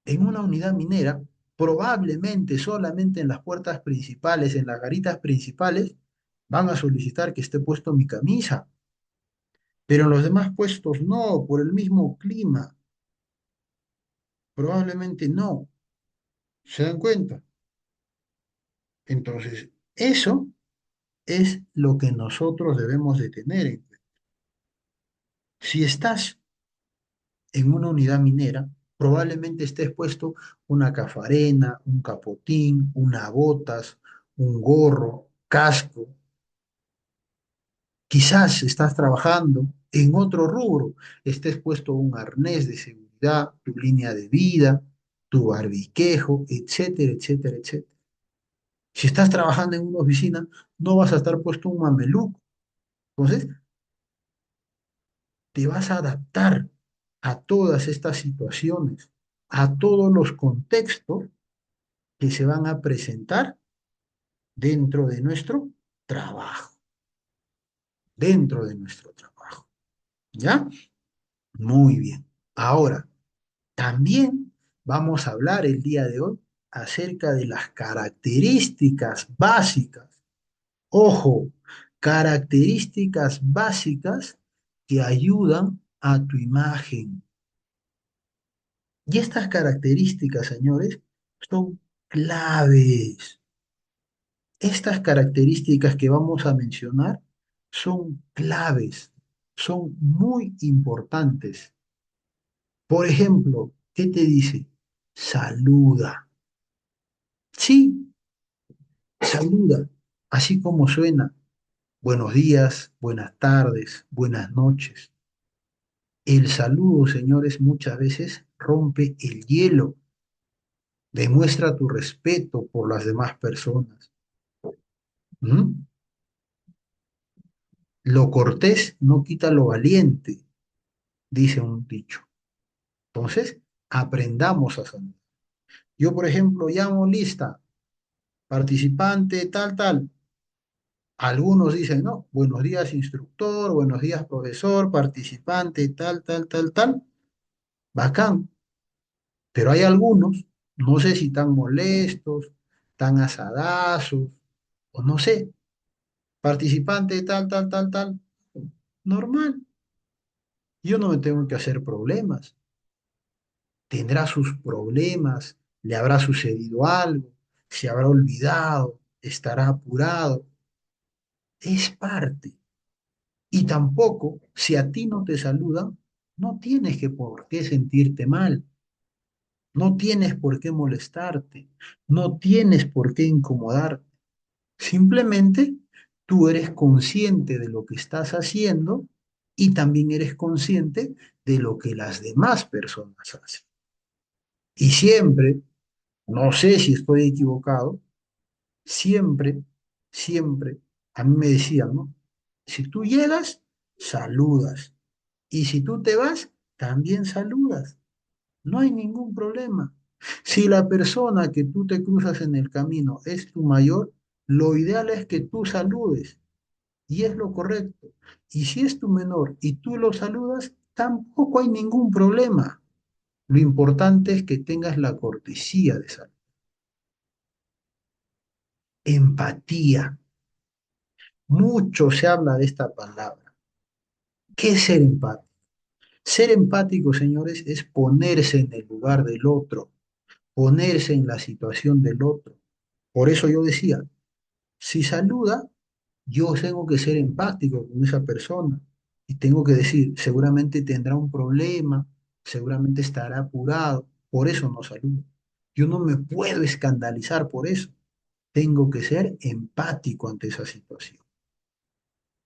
En una unidad minera, probablemente solamente en las puertas principales, en las garitas principales, van a solicitar que esté puesto mi camisa, pero en los demás puestos no, por el mismo clima, probablemente no. ¿Se dan cuenta? Entonces, eso es lo que nosotros debemos de tener en cuenta. Si estás en una unidad minera, probablemente estés puesto una cafarena, un capotín, una botas, un gorro, casco. Quizás estás trabajando en otro rubro, estés puesto un arnés de seguridad, tu línea de vida, tu barbiquejo, etcétera, etcétera, etcétera. Si estás trabajando en una oficina, no vas a estar puesto un mameluco. Entonces, te vas a adaptar a todas estas situaciones, a todos los contextos que se van a presentar dentro de nuestro trabajo, dentro de nuestro trabajo. ¿Ya? Muy bien. Ahora, también vamos a hablar el día de hoy acerca de las características básicas. Ojo, características básicas que ayudan a tu imagen. Y estas características, señores, son claves. Estas características que vamos a mencionar son claves, son muy importantes. Por ejemplo, ¿qué te dice? Saluda. Sí, saluda, así como suena. Buenos días, buenas tardes, buenas noches. El saludo, señores, muchas veces rompe el hielo, demuestra tu respeto por las demás personas. ¿Mm? Lo cortés no quita lo valiente, dice un dicho. Entonces, aprendamos a saludar. Yo, por ejemplo, llamo lista, participante, tal, tal. Algunos dicen, no, buenos días, instructor, buenos días, profesor, participante, tal, tal, tal, tal. Bacán. Pero hay algunos, no sé si tan molestos, tan asadazos, o no sé, participante, tal, tal, tal, tal. Normal. Yo no me tengo que hacer problemas. Tendrá sus problemas, le habrá sucedido algo, se habrá olvidado, estará apurado. Es parte. Y tampoco, si a ti no te saludan, no tienes que por qué sentirte mal, no tienes por qué molestarte, no tienes por qué incomodarte. Simplemente tú eres consciente de lo que estás haciendo y también eres consciente de lo que las demás personas hacen. Y siempre, no sé si estoy equivocado, siempre, siempre, a mí me decían, ¿no? Si tú llegas, saludas. Y si tú te vas, también saludas. No hay ningún problema. Si la persona que tú te cruzas en el camino es tu mayor, lo ideal es que tú saludes. Y es lo correcto. Y si es tu menor y tú lo saludas, tampoco hay ningún problema. Lo importante es que tengas la cortesía de saludar. Empatía. Mucho se habla de esta palabra. ¿Qué es ser empático? Ser empático, señores, es ponerse en el lugar del otro, ponerse en la situación del otro. Por eso yo decía, si saluda, yo tengo que ser empático con esa persona y tengo que decir, seguramente tendrá un problema, seguramente estará apurado, por eso no saluda. Yo no me puedo escandalizar por eso. Tengo que ser empático ante esa situación.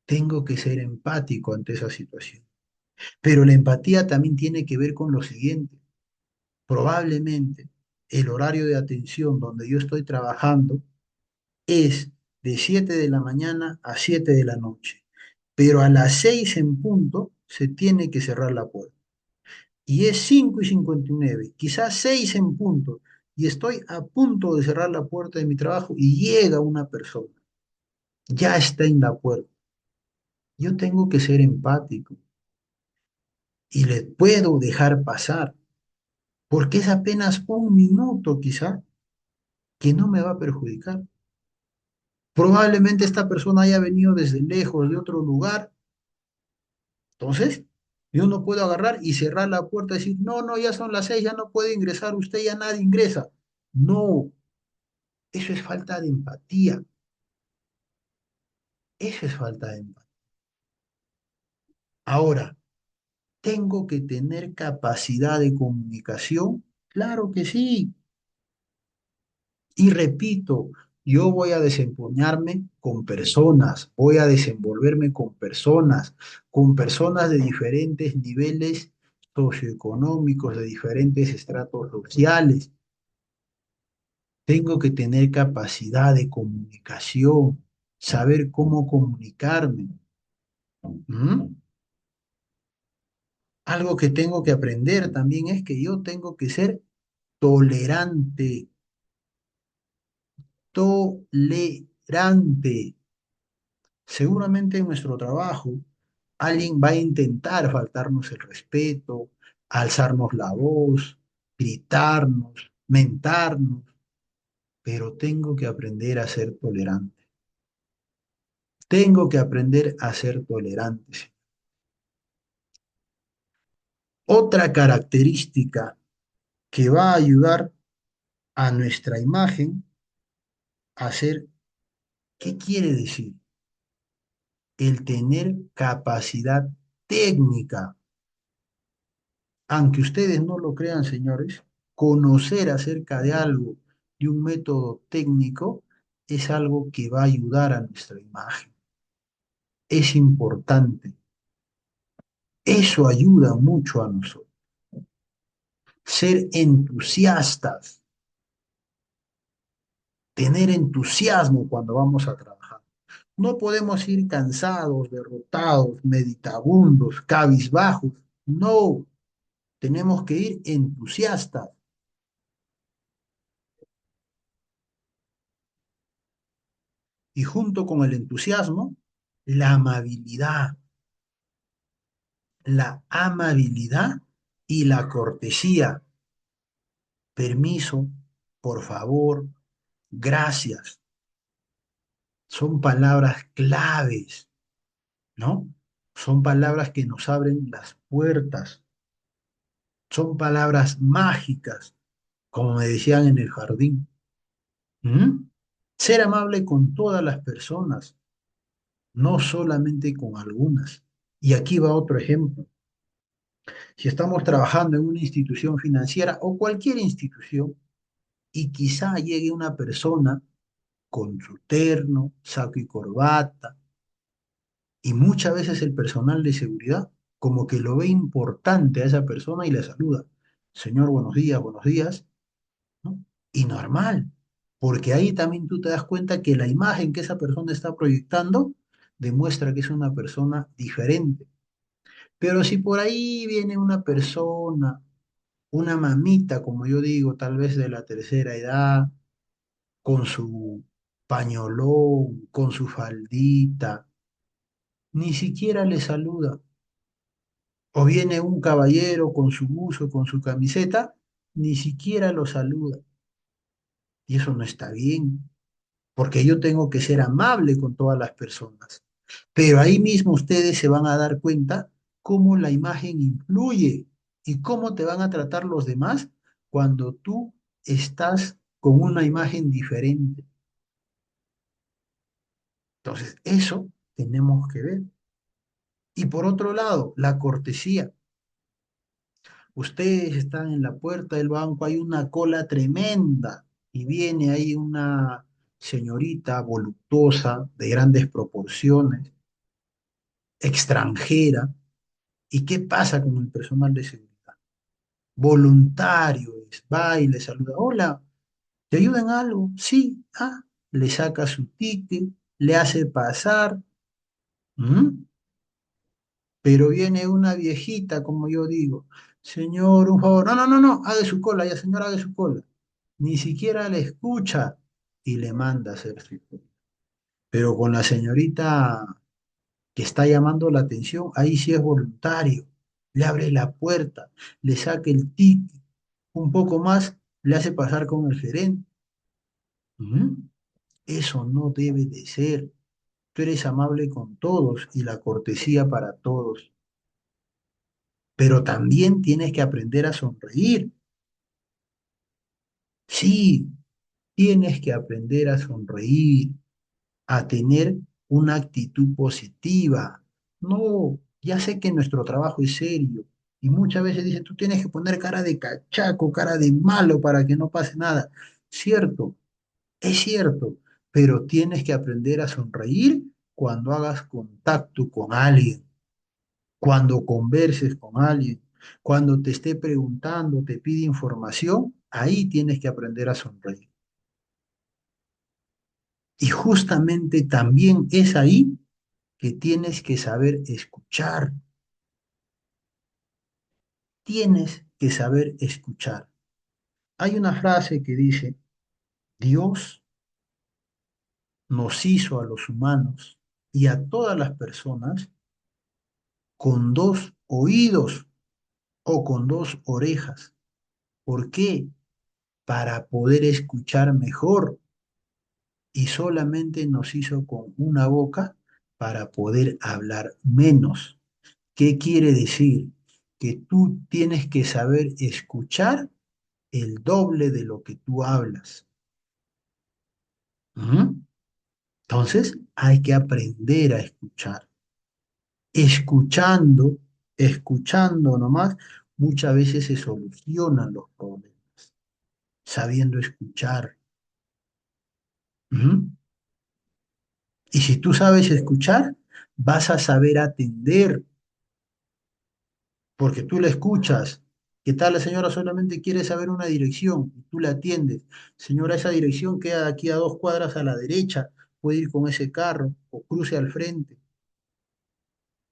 Tengo que ser empático ante esa situación. Pero la empatía también tiene que ver con lo siguiente. Probablemente el horario de atención donde yo estoy trabajando es de 7 de la mañana a 7 de la noche, pero a las 6 en punto se tiene que cerrar la puerta. Y es 5:59, quizás 6 en punto, y estoy a punto de cerrar la puerta de mi trabajo y llega una persona, ya está en la puerta. Yo tengo que ser empático. y le puedo dejar pasar, porque es apenas un minuto quizá que no me va a perjudicar. Probablemente esta persona haya venido desde lejos, de otro lugar. Entonces, yo no puedo agarrar y cerrar la puerta y decir, no, no, ya son las 6, ya no puede ingresar usted, ya nadie ingresa. No, eso es falta de empatía. Eso es falta de empatía. Ahora, ¿tengo que tener capacidad de comunicación? Claro que sí. Y repito, yo voy a desempeñarme con personas, voy a desenvolverme con personas de diferentes niveles socioeconómicos, de diferentes estratos sociales. Tengo que tener capacidad de comunicación, saber cómo comunicarme. ¿Mm? Algo que tengo que aprender también es que yo tengo que ser tolerante, tolerante. Seguramente en nuestro trabajo alguien va a intentar faltarnos el respeto, alzarnos la voz, gritarnos, mentarnos, pero tengo que aprender a ser tolerante. Tengo que aprender a ser tolerante. Otra característica que va a ayudar a nuestra imagen a ser, ¿qué quiere decir? El tener capacidad técnica. Aunque ustedes no lo crean, señores, conocer acerca de algo, de un método técnico, es algo que va a ayudar a nuestra imagen. Es importante. Eso ayuda mucho a nosotros. Ser entusiastas, tener entusiasmo cuando vamos a trabajar. No podemos ir cansados, derrotados, meditabundos, cabizbajos. No, tenemos que ir entusiastas. Y junto con el entusiasmo, la amabilidad, la amabilidad y la cortesía. Permiso, por favor, gracias. Son palabras claves, ¿no? Son palabras que nos abren las puertas. Son palabras mágicas, como me decían en el jardín. ¿Mm? Ser amable con todas las personas, no solamente con algunas. Y aquí va otro ejemplo. Si estamos trabajando en una institución financiera o cualquier institución y quizá llegue una persona con su terno, saco y corbata, y muchas veces el personal de seguridad como que lo ve importante a esa persona y le saluda, señor, buenos días, ¿no? Y normal, porque ahí también tú te das cuenta que la imagen que esa persona está proyectando demuestra que es una persona diferente. Pero si por ahí viene una persona, una mamita, como yo digo, tal vez de la tercera edad, con su pañolón, con su faldita, ni siquiera le saluda. O viene un caballero con su buzo, con su camiseta, ni siquiera lo saluda. Y eso no está bien, porque yo tengo que ser amable con todas las personas. Pero ahí mismo ustedes se van a dar cuenta cómo la imagen influye y cómo te van a tratar los demás cuando tú estás con una imagen diferente. Entonces, eso tenemos que ver. Y por otro lado, la cortesía. Ustedes están en la puerta del banco, hay una cola tremenda y viene ahí una señorita voluptuosa de grandes proporciones, extranjera. ¿Y qué pasa con el personal de seguridad? Voluntario es, va y le saluda, hola, ¿te ayudan en algo? Sí, le saca su ticket, le hace pasar. ¿Mm? Pero viene una viejita, como yo digo, señor, un favor, no, no, no, no, haga su cola, ya señor, haga su cola. Ni siquiera le escucha y le manda a hacer su cola. Pero con la señorita que está llamando la atención, ahí sí es voluntario. le abre la puerta, le saca el ticket, un poco más, le hace pasar con el gerente. Ujú. Eso no debe de ser. Tú eres amable con todos y la cortesía para todos, pero también tienes que aprender a sonreír. Sí, tienes que aprender a sonreír, a tener una actitud positiva. No, ya sé que nuestro trabajo es serio y muchas veces dicen, tú tienes que poner cara de cachaco, cara de malo para que no pase nada. Cierto, es cierto, pero tienes que aprender a sonreír cuando hagas contacto con alguien, cuando converses con alguien, cuando te esté preguntando, te pide información, ahí tienes que aprender a sonreír. Y justamente también es ahí que tienes que saber escuchar, tienes que saber escuchar. Hay una frase que dice, Dios nos hizo a los humanos y a todas las personas con dos oídos o con dos orejas. ¿Por qué? Para poder escuchar mejor y solamente nos hizo con una boca para poder hablar menos. ¿Qué quiere decir? Que tú tienes que saber escuchar el doble de lo que tú hablas. ¿Mm? Entonces, hay que aprender a escuchar. Escuchando, escuchando nomás, muchas veces se solucionan los problemas, sabiendo escuchar. ¿Mm? Y si tú sabes escuchar, vas a saber atender, porque tú la escuchas. ¿Qué tal la señora solamente quiere saber una dirección y tú la atiendes? Señora, esa dirección queda de aquí a 2 cuadras a la derecha, puede ir con ese carro o cruce al frente.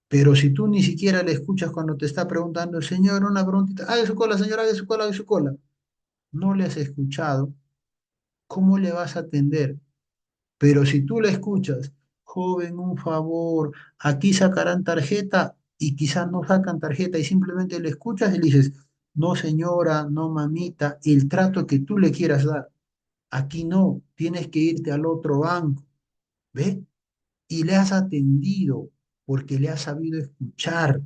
Pero si tú ni siquiera le escuchas cuando te está preguntando el señor una preguntita, haga su cola, señora, haga su cola, haga su cola. No le has escuchado, ¿cómo le vas a atender? Pero si tú le escuchas, joven, un favor, aquí sacarán tarjeta y quizás no sacan tarjeta y simplemente le escuchas y le dices, no señora, no mamita, el trato que tú le quieras dar. Aquí no, tienes que irte al otro banco, ¿ves? Y le has atendido porque le has sabido escuchar.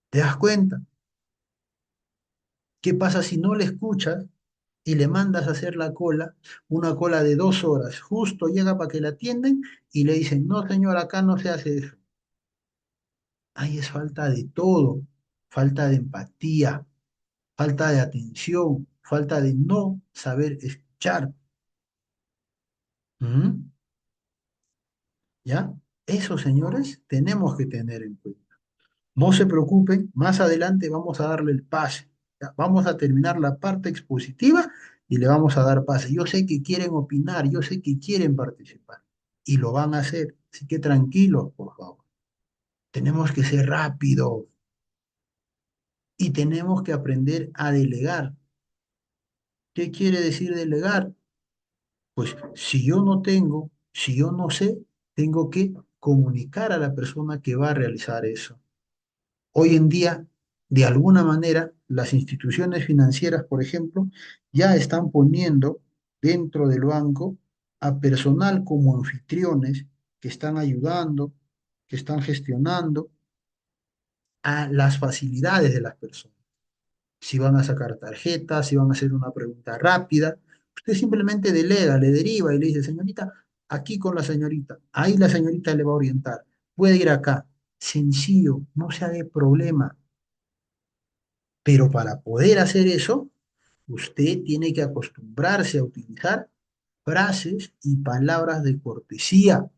¿Te das cuenta? ¿Qué pasa si no le escuchas y le mandas a hacer la cola, una cola de 2 horas? Justo llega para que la atienden y le dicen, no, señor, acá no se hace eso. Ahí es falta de todo, falta de empatía, falta de atención, falta de no saber escuchar. ¿Mm? ¿Ya? Eso, señores, tenemos que tener en cuenta. No se preocupen, más adelante vamos a darle el pase. ¿Ya? Vamos a terminar la parte expositiva y le vamos a dar pase. Yo sé que quieren opinar, yo sé que quieren participar y lo van a hacer. Así que tranquilos, por favor. Tenemos que ser rápidos y tenemos que aprender a delegar. ¿Qué quiere decir delegar? Pues si yo no tengo, si yo no sé, tengo que comunicar a la persona que va a realizar eso. Hoy en día, de alguna manera, las instituciones financieras, por ejemplo, ya están poniendo dentro del banco a personal como anfitriones que están ayudando, que están gestionando a las facilidades de las personas. Si van a sacar tarjetas, si van a hacer una pregunta rápida, usted simplemente delega, le deriva y le dice, señorita, aquí con la señorita, ahí la señorita le va a orientar, puede ir acá. Sencillo, no se haga problema. Pero para poder hacer eso, usted tiene que acostumbrarse a utilizar frases y palabras de cortesía.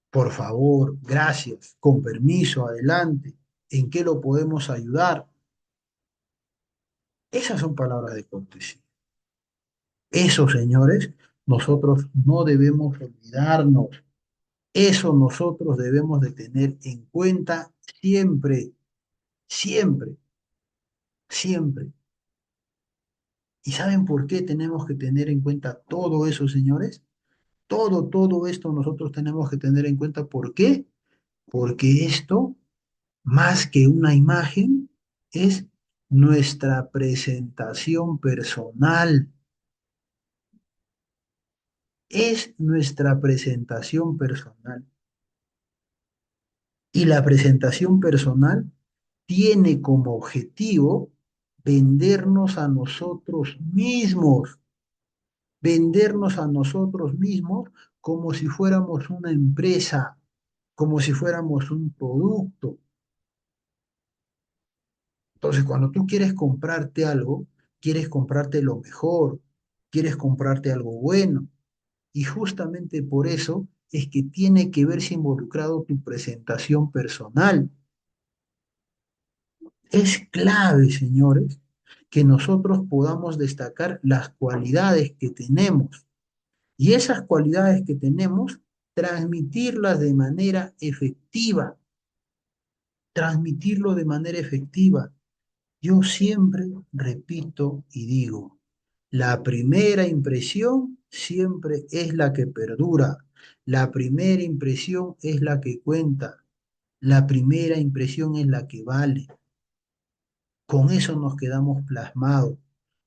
Por favor, gracias, con permiso, adelante. ¿En qué lo podemos ayudar? Esas son palabras de cortesía. Eso, señores, nosotros no debemos olvidarnos. Eso nosotros debemos de tener en cuenta siempre, siempre, siempre. ¿Y saben por qué tenemos que tener en cuenta todo eso, señores? Todo esto nosotros tenemos que tener en cuenta. ¿Por qué? Porque esto más que una imagen, es nuestra presentación personal. Es nuestra presentación personal. Y la presentación personal tiene como objetivo vendernos a nosotros mismos, vendernos a nosotros mismos como si fuéramos una empresa, como si fuéramos un producto. Entonces, cuando tú quieres comprarte algo, quieres comprarte lo mejor, quieres comprarte algo bueno. Y justamente por eso es que tiene que verse involucrado tu presentación personal. Es clave, señores, que nosotros podamos destacar las cualidades que tenemos y esas cualidades que tenemos, transmitirlas de manera efectiva, transmitirlo de manera efectiva. Yo siempre repito y digo, la primera impresión siempre es la que perdura, la primera impresión es la que cuenta, la primera impresión es la que vale. Con eso nos quedamos plasmados,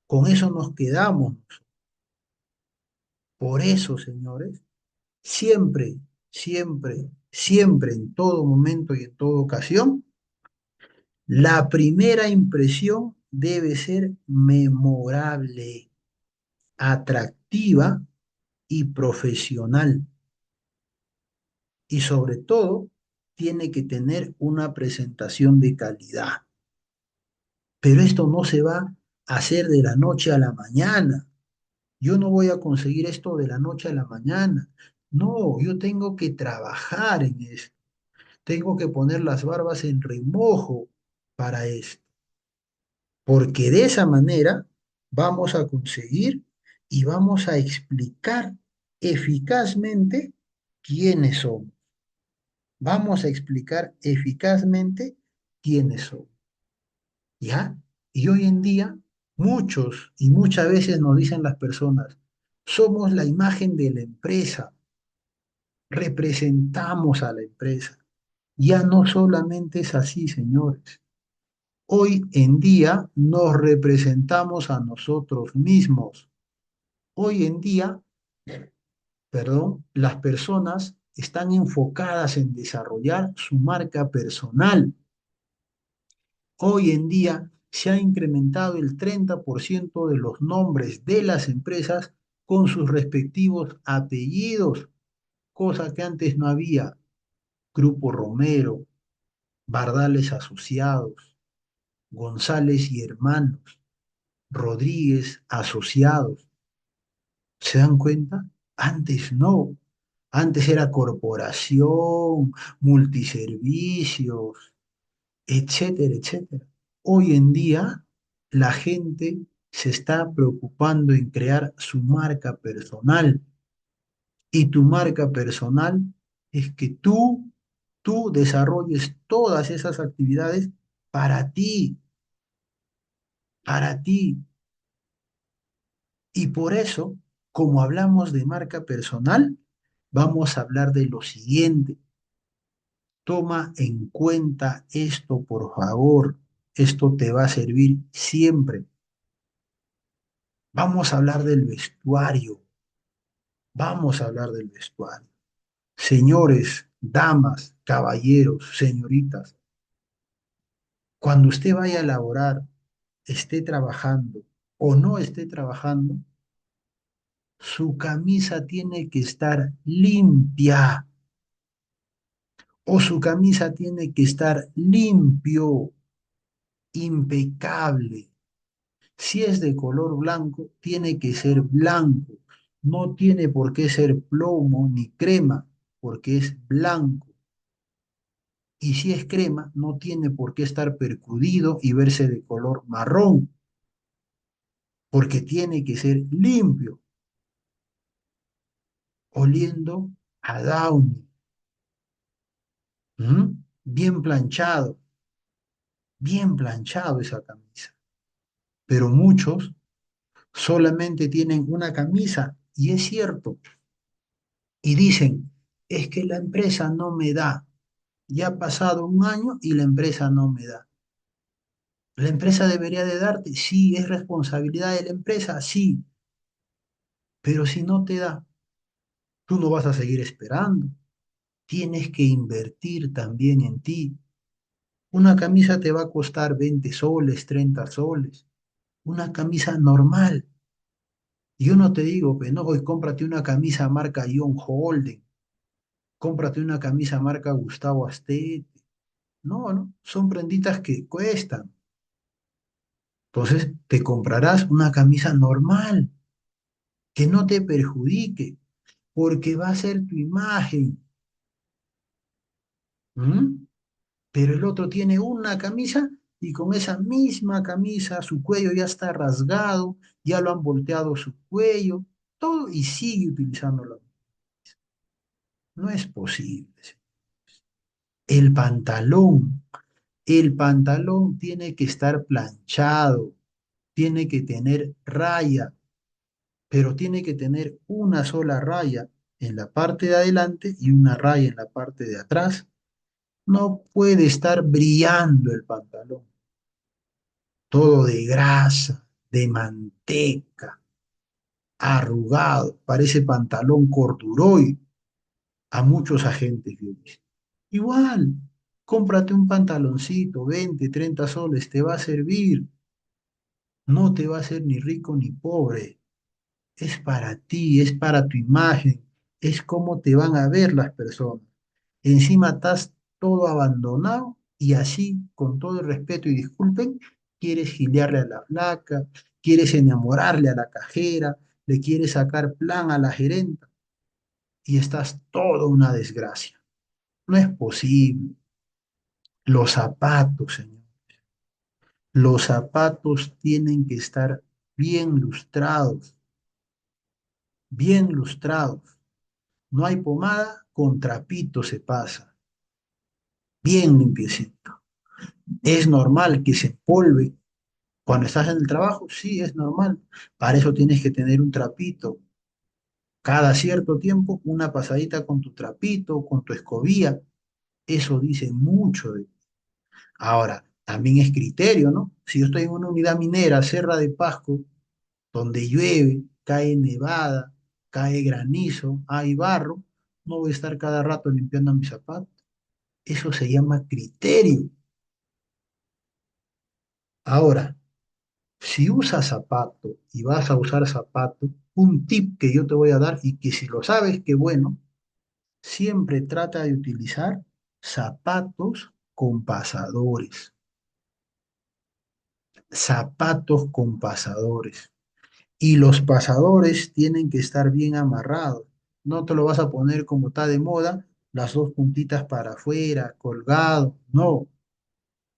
con eso nos quedamos. Por eso, señores, siempre, siempre, siempre, en todo momento y en toda ocasión, la primera impresión debe ser memorable, atractiva y profesional. Y sobre todo, tiene que tener una presentación de calidad. Pero esto no se va a hacer de la noche a la mañana. Yo no voy a conseguir esto de la noche a la mañana. No, yo tengo que trabajar en esto. Tengo que poner las barbas en remojo para esto. Porque de esa manera vamos a conseguir y vamos a explicar eficazmente quiénes somos. Vamos a explicar eficazmente quiénes somos. ¿Ya? Y hoy en día, muchos y muchas veces nos dicen las personas, somos la imagen de la empresa, representamos a la empresa. Ya no solamente es así, señores. Hoy en día nos representamos a nosotros mismos. Hoy en día, perdón, las personas están enfocadas en desarrollar su marca personal. Hoy en día se ha incrementado el 30% de los nombres de las empresas con sus respectivos apellidos, cosa que antes no había. Grupo Romero, Bardales Asociados, González y Hermanos, Rodríguez Asociados. ¿Se dan cuenta? Antes no. Antes era corporación, multiservicios, etcétera, etcétera. Hoy en día la gente se está preocupando en crear su marca personal y tu marca personal es que tú desarrolles todas esas actividades para ti, para ti. Y por eso, como hablamos de marca personal, vamos a hablar de lo siguiente. Toma en cuenta esto, por favor. Esto te va a servir siempre. Vamos a hablar del vestuario. Vamos a hablar del vestuario. Señores, damas, caballeros, señoritas, cuando usted vaya a laborar, esté trabajando o no esté trabajando, su camisa tiene que estar limpia o su camisa tiene que estar limpio, impecable. Si es de color blanco, tiene que ser blanco. No tiene por qué ser plomo ni crema, porque es blanco. Y si es crema, no tiene por qué estar percudido y verse de color marrón, porque tiene que ser limpio, oliendo a Downy. ¿Mm? Bien planchado esa camisa. Pero muchos solamente tienen una camisa, y es cierto, y dicen, es que la empresa no me da. Ya ha pasado un año y la empresa no me da. ¿La empresa debería de darte? Sí, es responsabilidad de la empresa, sí, pero si no te da, tú no vas a seguir esperando. Tienes que invertir también en ti. Una camisa te va a costar 20 soles, 30 soles. Una camisa normal. Yo no te digo, pues no, hoy cómprate una camisa marca John Holden, cómprate una camisa marca Gustavo Astete. No, no, son prenditas que cuestan. Entonces, te comprarás una camisa normal, que no te perjudique, porque va a ser tu imagen. ¿M? Pero el otro tiene una camisa y con esa misma camisa su cuello ya está rasgado, ya lo han volteado su cuello, todo y sigue utilizándolo. No es posible. El pantalón, el pantalón tiene que estar planchado, tiene que tener raya, pero tiene que tener una sola raya en la parte de adelante y una raya en la parte de atrás. No puede estar brillando el pantalón, todo de grasa, de manteca, arrugado, parece pantalón corduroy a muchos agentes que he visto. Igual, cómprate un pantaloncito, 20, 30 soles, te va a servir, no te va a hacer ni rico ni pobre. Es para ti, es para tu imagen, es cómo te van a ver las personas. Encima estás todo abandonado y así, con todo el respeto y disculpen, quieres gilearle a la flaca, quieres enamorarle a la cajera, le quieres sacar plan a la gerenta y estás todo una desgracia. No es posible. Los zapatos, señor, los zapatos tienen que estar bien lustrados, bien lustrados. No hay pomada, con trapito se pasa, bien limpiecito. Es normal que se empolve cuando estás en el trabajo, sí, es normal. Para eso tienes que tener un trapito. Cada cierto tiempo, una pasadita con tu trapito, con tu escobilla. Eso dice mucho de ti. Ahora, también es criterio, ¿no? Si yo estoy en una unidad minera, Serra de Pasco, donde llueve, cae nevada, cae granizo, hay barro, no voy a estar cada rato limpiando mis zapatos. Eso se llama criterio. Ahora, si usas zapato y vas a usar zapato, un tip que yo te voy a dar y que si lo sabes, qué bueno, siempre trata de utilizar zapatos con pasadores. Zapatos con pasadores. Y los pasadores tienen que estar bien amarrados. No te lo vas a poner como está de moda, las dos puntitas para afuera, colgado. No,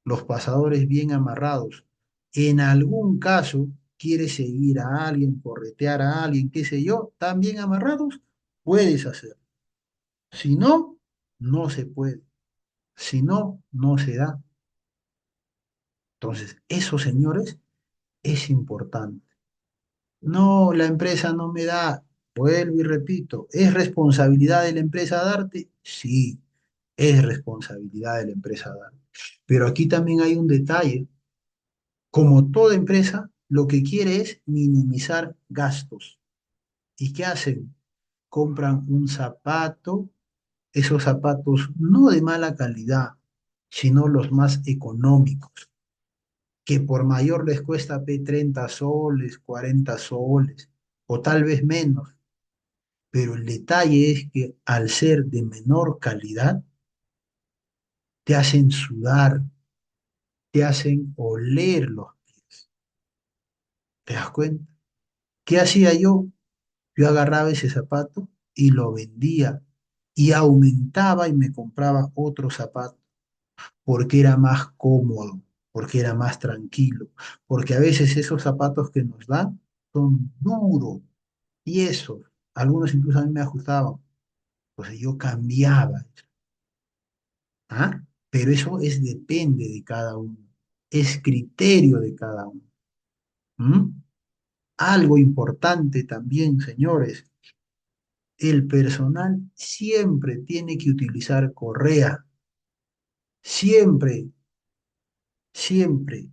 los pasadores bien amarrados. En algún caso, quieres seguir a alguien, corretear a alguien, qué sé yo, tan bien amarrados, puedes hacer. Si no, no se puede. Si no, no se da. Entonces, eso, señores, es importante. No, la empresa no me da. Vuelvo y repito, ¿es responsabilidad de la empresa darte? Sí, es responsabilidad de la empresa darte. Pero aquí también hay un detalle. Como toda empresa, lo que quiere es minimizar gastos. ¿Y qué hacen? Compran un zapato, esos zapatos no de mala calidad, sino los más económicos, que por mayor les cuesta 30 soles, 40 soles, o tal vez menos. Pero el detalle es que al ser de menor calidad, te hacen sudar, te hacen oler los pies. ¿Te das cuenta? ¿Qué hacía yo? Yo agarraba ese zapato y lo vendía y aumentaba y me compraba otro zapato porque era más cómodo, porque era más tranquilo, porque a veces esos zapatos que nos dan son duros, tiesos, algunos incluso a mí me ajustaban, pues yo cambiaba, ¿ah? Pero eso es depende de cada uno, es criterio de cada uno. ¿M? Algo importante también, señores, el personal siempre tiene que utilizar correa. Siempre, siempre,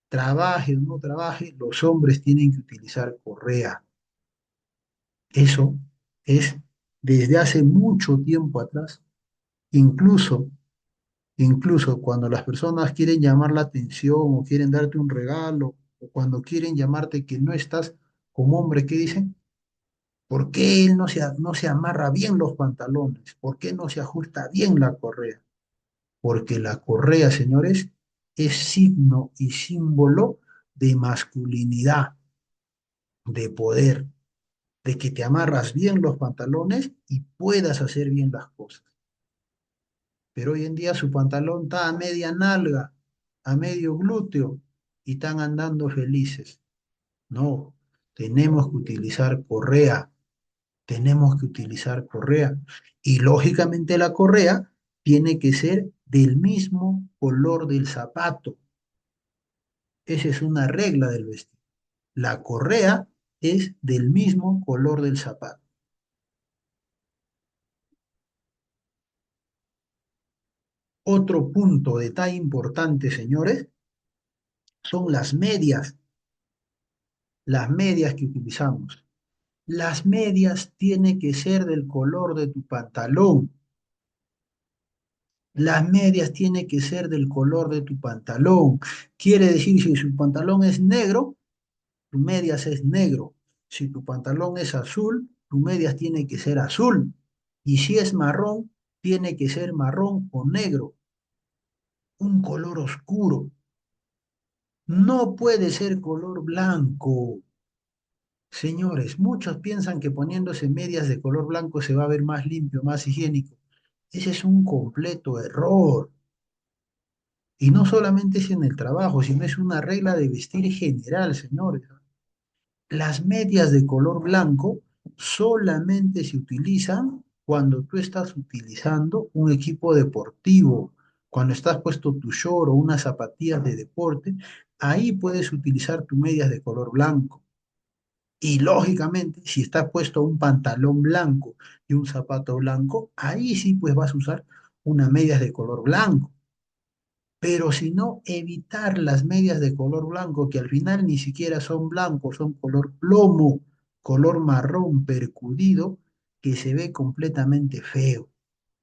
trabaje o no trabaje, los hombres tienen que utilizar correa. Eso es desde hace mucho tiempo atrás. Incluso, incluso cuando las personas quieren llamar la atención o quieren darte un regalo o cuando quieren llamarte que no estás como hombre, ¿qué dicen? ¿Por qué él no se amarra bien los pantalones? ¿Por qué no se ajusta bien la correa? Porque la correa, señores, es signo y símbolo de masculinidad, de poder, de que te amarras bien los pantalones y puedas hacer bien las cosas. Pero hoy en día su pantalón está a media nalga, a medio glúteo y están andando felices. No, tenemos que utilizar correa, tenemos que utilizar correa. Y lógicamente la correa tiene que ser del mismo color del zapato. Esa es una regla del vestido. La correa es del mismo color del zapato. Otro punto, detalle importante, señores, son las medias que utilizamos. Las medias tienen que ser del color de tu pantalón. Las medias tienen que ser del color de tu pantalón. Quiere decir, si su pantalón es negro, tu medias es negro. Si tu pantalón es azul, tu medias tiene que ser azul. Y si es marrón, tiene que ser marrón o negro, un color oscuro. No puede ser color blanco. Señores, muchos piensan que poniéndose medias de color blanco se va a ver más limpio, más higiénico. Ese es un completo error. Y no solamente es en el trabajo, sino es una regla de vestir general, señores. Las medias de color blanco solamente se utilizan cuando tú estás utilizando un equipo deportivo, cuando estás puesto tu short o unas zapatillas de deporte, ahí puedes utilizar tus medias de color blanco. Y lógicamente, si estás puesto un pantalón blanco y un zapato blanco, ahí sí pues vas a usar unas medias de color blanco. Pero si no, evitar las medias de color blanco, que al final ni siquiera son blancos, son color plomo, color marrón percudido, que se ve completamente feo.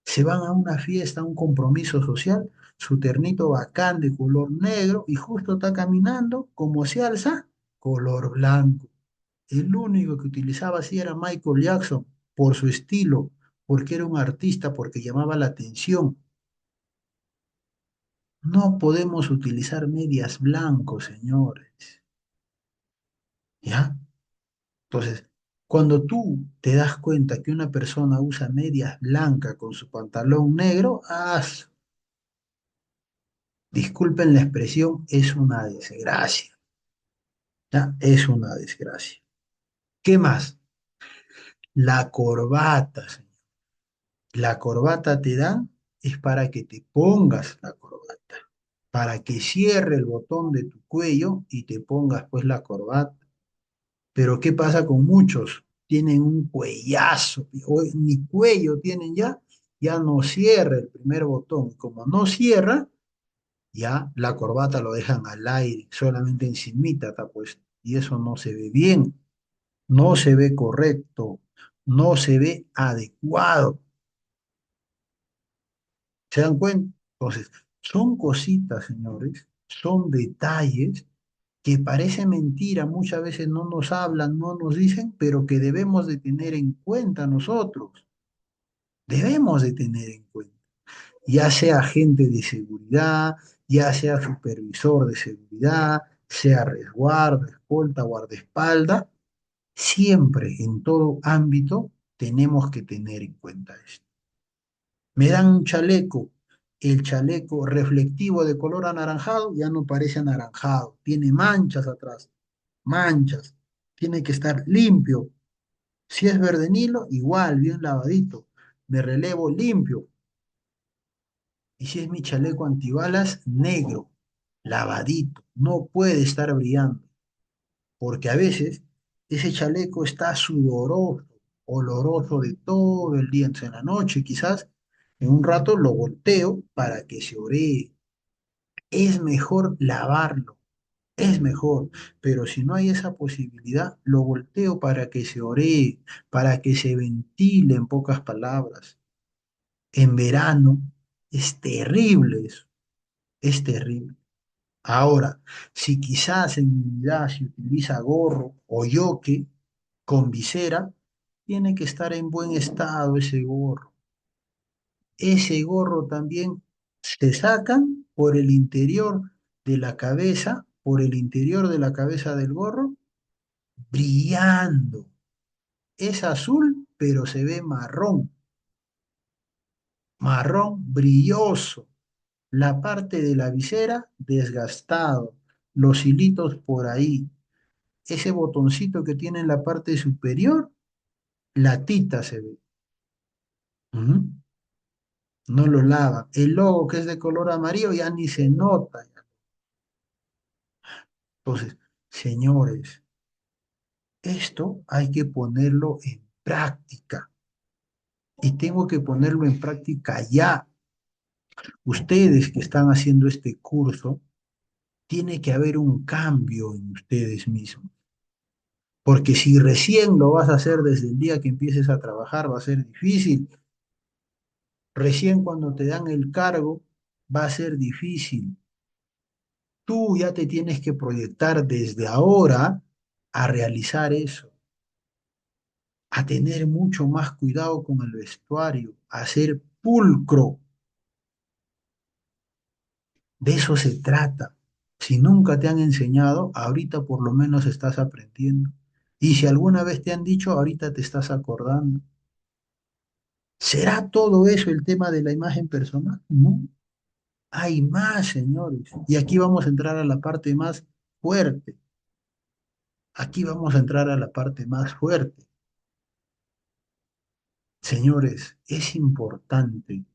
Se van a una fiesta, a un compromiso social, su ternito bacán de color negro y justo está caminando como se alza, color blanco. El único que utilizaba así era Michael Jackson, por su estilo, porque era un artista, porque llamaba la atención. No podemos utilizar medias blancos, señores. ¿Ya? Entonces, cuando tú te das cuenta que una persona usa medias blancas con su pantalón negro, disculpen la expresión, es una desgracia. ¿Ya? Es una desgracia. ¿Qué más? La corbata, señor. La corbata te dan es para que te pongas la corbata, para que cierre el botón de tu cuello y te pongas pues la corbata. Pero ¿qué pasa con muchos? Tienen un cuellazo, o ni cuello tienen ya, ya no cierra el primer botón. Como no cierra, ya la corbata lo dejan al aire, solamente encimita está puesto. Y eso no se ve bien, no se ve correcto, no se ve adecuado. ¿Se dan cuenta? Entonces, son cositas, señores, son detalles que parece mentira, muchas veces no nos hablan, no nos dicen, pero que debemos de tener en cuenta nosotros, debemos de tener en cuenta, ya sea agente de seguridad, ya sea supervisor de seguridad, sea resguardo, escolta, guardaespaldas, siempre en todo ámbito tenemos que tener en cuenta esto. Me dan un chaleco, el chaleco reflectivo de color anaranjado ya no parece anaranjado, tiene manchas atrás, manchas, tiene que estar limpio. Si es verde Nilo, igual, bien lavadito, de relevo limpio. Y si es mi chaleco antibalas, negro, lavadito, no puede estar brillando, porque a veces ese chaleco está sudoroso, oloroso de todo el día, entonces en la noche quizás En un rato lo volteo para que se oree. Es mejor lavarlo, es mejor, pero si no hay esa posibilidad, lo volteo para que se oree, para que se ventile, en pocas palabras. En verano es terrible eso, es terrible. Ahora, si quizás en mi unidad se utiliza gorro o yoque con visera, tiene que estar en buen estado ese gorro. Ese gorro también se sacan por el interior de la cabeza, por el interior de la cabeza del gorro, brillando. Es azul, pero se ve marrón, marrón brilloso. La parte de la visera desgastado, los hilitos por ahí. Ese botoncito que tiene en la parte superior, la tita se ve. Ujú. No lo lava. El logo que es de color amarillo ya ni se nota. Entonces, señores, esto hay que ponerlo en práctica y tengo que ponerlo en práctica ya. Ustedes que están haciendo este curso, tiene que haber un cambio en ustedes mismos. Porque si recién lo vas a hacer desde el día que empieces a trabajar, va a ser difícil. Recién cuando te dan el cargo, va a ser difícil. Tú ya te tienes que proyectar desde ahora a realizar eso, a tener mucho más cuidado con el vestuario, a ser pulcro. De eso se trata. Si nunca te han enseñado, ahorita por lo menos estás aprendiendo. Y si alguna vez te han dicho, ahorita te estás acordando. ¿Será todo eso el tema de la imagen personal? No. Hay más, señores. Y aquí vamos a entrar a la parte más fuerte. Aquí vamos a entrar a la parte más fuerte. Señores, es importante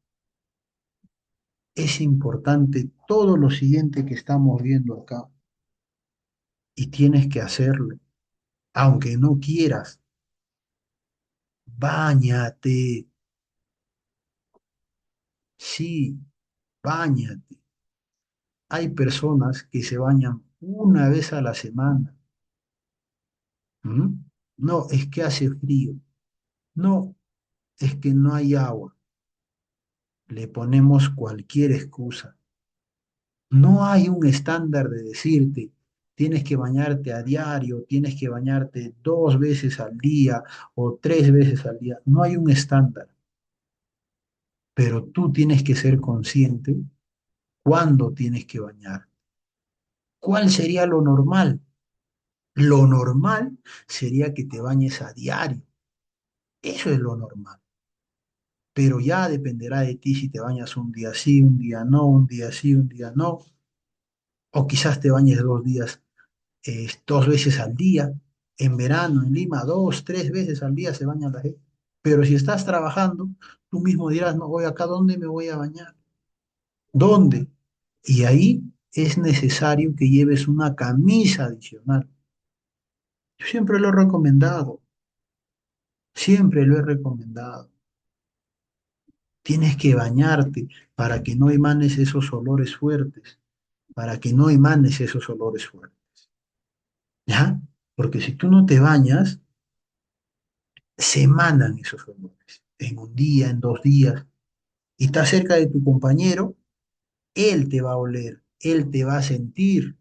todo lo siguiente que estamos viendo acá. Y tienes que hacerlo, aunque no quieras. Báñate, sí, báñate. Hay personas que se bañan una vez a la semana. ¿Mm? No, es que hace frío. No, es que no hay agua. Le ponemos cualquier excusa. No hay un estándar de decirte, tienes que bañarte a diario, tienes que bañarte 2 veces al día o 3 veces al día. No hay un estándar, pero tú tienes que ser consciente cuándo tienes que bañar. ¿Cuál sería lo normal? Lo normal sería que te bañes a diario. Eso es lo normal. Pero ya dependerá de ti si te bañas un día sí, un día no, un día sí, un día no. O quizás te bañes 2 días, 2 veces al día. En verano, en Lima, 2, 3 veces al día se baña la gente. Pero si estás trabajando, tú mismo dirás, no voy acá, ¿dónde me voy a bañar? ¿Dónde? Y ahí es necesario que lleves una camisa adicional. Yo siempre lo he recomendado, siempre lo he recomendado. Tienes que bañarte para que no emanes esos olores fuertes, para que no emanes esos olores fuertes, ¿ya? Porque si tú no te bañas, se emanan esos olores en un día, en 2 días, y estás cerca de tu compañero, él te va a oler, él te va a sentir.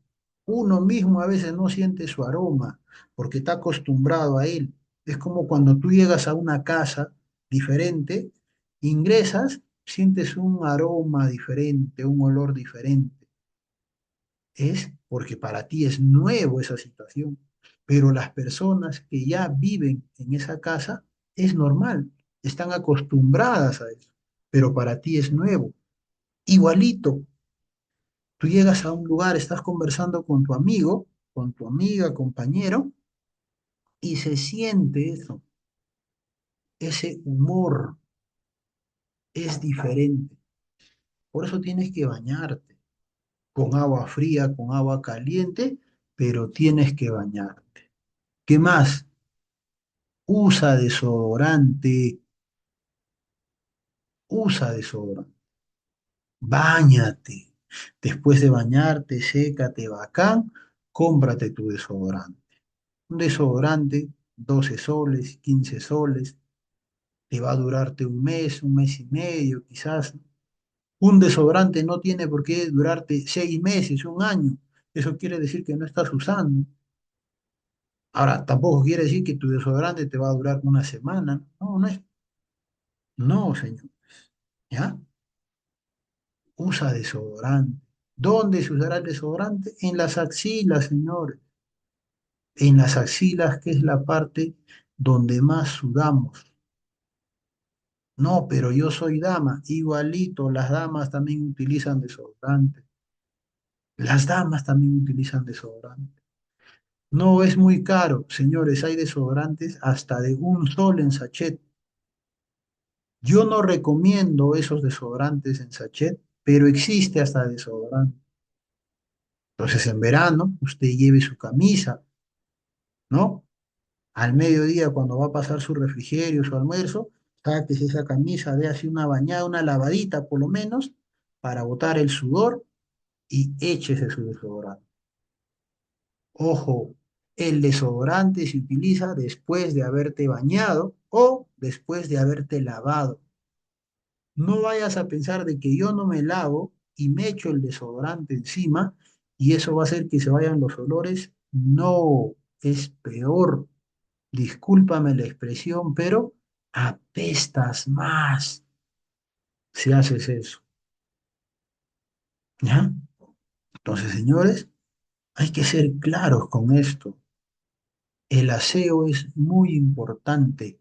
Uno mismo a veces no siente su aroma porque está acostumbrado a él. Es como cuando tú llegas a una casa diferente, ingresas, sientes un aroma diferente, un olor diferente. Es porque para ti es nuevo esa situación. Pero las personas que ya viven en esa casa es normal, están acostumbradas a eso. Pero para ti es nuevo. Igualito, tú llegas a un lugar, estás conversando con tu amigo, con tu amiga, compañero, y se siente eso, ese humor es diferente. Por eso tienes que bañarte con agua fría, con agua caliente, pero tienes que bañarte. ¿Qué más? Usa desodorante, Usa desodorante. Báñate. Después de bañarte, sécate bacán, cómprate tu desodorante. Un desodorante, 12 soles, 15 soles, te va a durarte un mes y medio, quizás. Un desodorante no tiene por qué durarte 6 meses, un año. Eso quiere decir que no estás usando. Ahora, tampoco quiere decir que tu desodorante te va a durar una semana. No, no es. No, señor. ¿Ya? Usa desodorante. ¿Dónde se usará el desodorante? En las axilas, señores. En las axilas, que es la parte donde más sudamos. No, pero yo soy dama. Igualito, las damas también utilizan desodorante. Las damas también utilizan desodorante. No es muy caro, señores. Hay desodorantes hasta de un sol en sachet. Yo no recomiendo esos desodorantes en sachet, pero existe hasta desodorante. Entonces, en verano, usted lleve su camisa, ¿no? Al mediodía, cuando va a pasar su refrigerio, su almuerzo, sáquese esa camisa, dé así una bañada, una lavadita por lo menos, para botar el sudor y échese su desodorante. Ojo, el desodorante se utiliza después de haberte bañado o después de haberte lavado. No vayas a pensar de que yo no me lavo y me echo el desodorante encima y eso va a hacer que se vayan los olores. No, es peor. Discúlpame la expresión, pero apestas más si haces eso. ¿Ya? Entonces, señores, hay que ser claros con esto. El aseo es muy importante.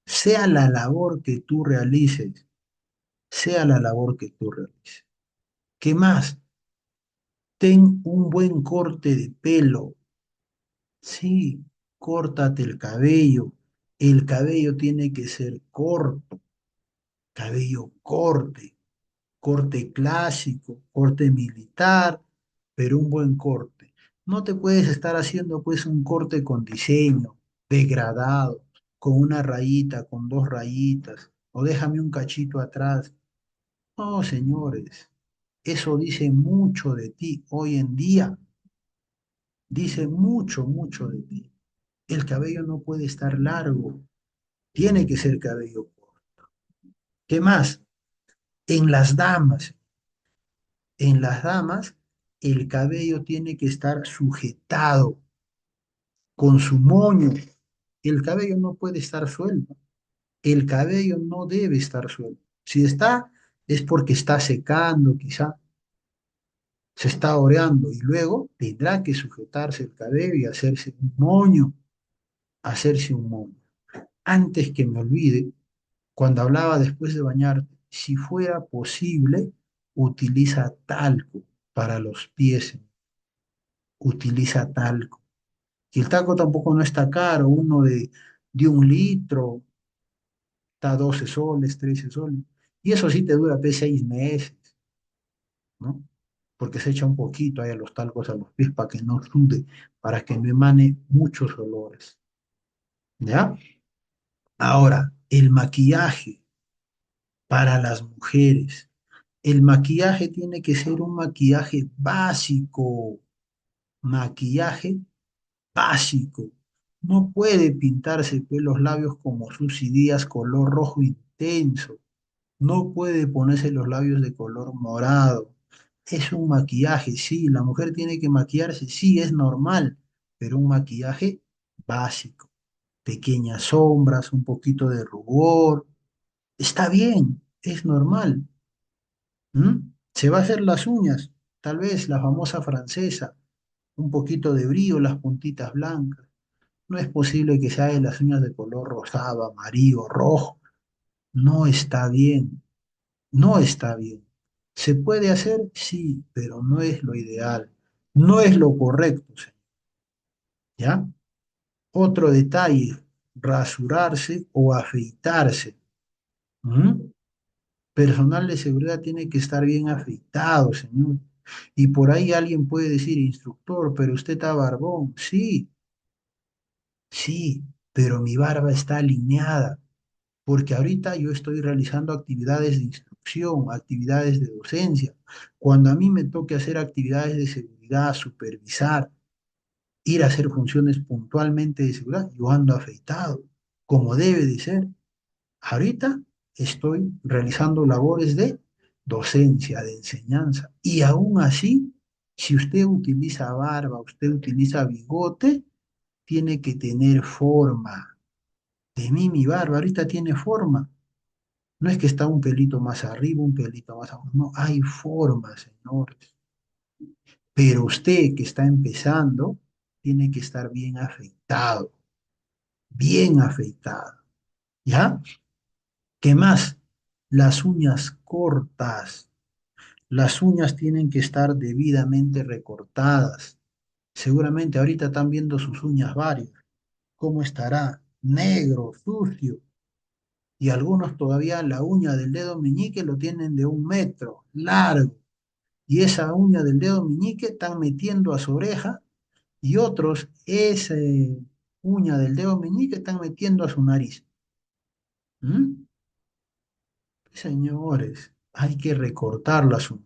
Sea la labor que tú realices, sea la labor que tú realices. ¿Qué más? Ten un buen corte de pelo. Sí, córtate el cabello. El cabello tiene que ser corto, cabello corte, corte clásico, corte militar, pero un buen corte. No te puedes estar haciendo pues un corte con diseño, degradado, con una rayita, con dos rayitas, o déjame un cachito atrás. No, señores, eso dice mucho de ti hoy en día, dice mucho, mucho de ti. El cabello no puede estar largo, tiene que ser cabello corto. ¿Qué más? En las damas, en las damas, el cabello tiene que estar sujetado con su moño. El cabello no puede estar suelto. El cabello no debe estar suelto. Si está, es porque está secando, quizá se está oreando y luego tendrá que sujetarse el cabello y hacerse un moño. Antes que me olvide, cuando hablaba después de bañarte, si fuera posible, utiliza talco para los pies, utiliza talco. Y el talco tampoco no está caro, uno de 1 litro, está a 12 soles, 13 soles. Y eso sí te dura pues, 6 meses, ¿no? Porque se echa un poquito ahí a los talcos a los pies para que no sude, para que no emane muchos olores, ¿ya? Ahora, el maquillaje para las mujeres. El maquillaje tiene que ser un maquillaje básico, maquillaje básico. No puede pintarse pues, los labios como Susy Díaz color rojo intenso. No puede ponerse los labios de color morado. Es un maquillaje, sí. La mujer tiene que maquillarse, sí, es normal, pero un maquillaje básico. Pequeñas sombras, un poquito de rubor. Está bien, es normal. ¿Mm? Se va a hacer las uñas, tal vez la famosa francesa, un poquito de brillo, las puntitas blancas. No es posible que se hagan las uñas de color rosado, amarillo, rojo. No está bien, no está bien. ¿Se puede hacer? Sí, pero no es lo ideal, no es lo correcto, ¿ya? Otro detalle, rasurarse o afeitarse. ¿Mm? Personal de seguridad tiene que estar bien afeitado, señor. Y por ahí alguien puede decir, instructor, pero usted está barbón. Sí, sí, pero mi barba está alineada. porque ahorita yo estoy realizando actividades de instrucción, actividades de docencia. Cuando a mí me toque hacer actividades de seguridad, supervisar, ir a hacer funciones puntualmente de seguridad, yo ando afeitado, como debe de ser. Ahorita estoy realizando labores de docencia, de enseñanza, y aún así, si usted utiliza barba, usted utiliza bigote, tiene que tener forma. De mí mi barba ahorita tiene forma. No es que está un pelito más arriba, un pelito más abajo, no, hay forma, señores. Pero usted que está empezando, tiene que estar bien afeitado, ¿ya? ¿Qué más? Las uñas cortas. Las uñas tienen que estar debidamente recortadas. Seguramente ahorita están viendo sus uñas varias. ¿Cómo estará? Negro, sucio. Y algunos todavía la uña del dedo meñique lo tienen de 1 metro, largo. Y esa uña del dedo meñique están metiendo a su oreja y otros esa uña del dedo meñique están metiendo a su nariz. ¿Mm? Señores, hay que recortar las uñas.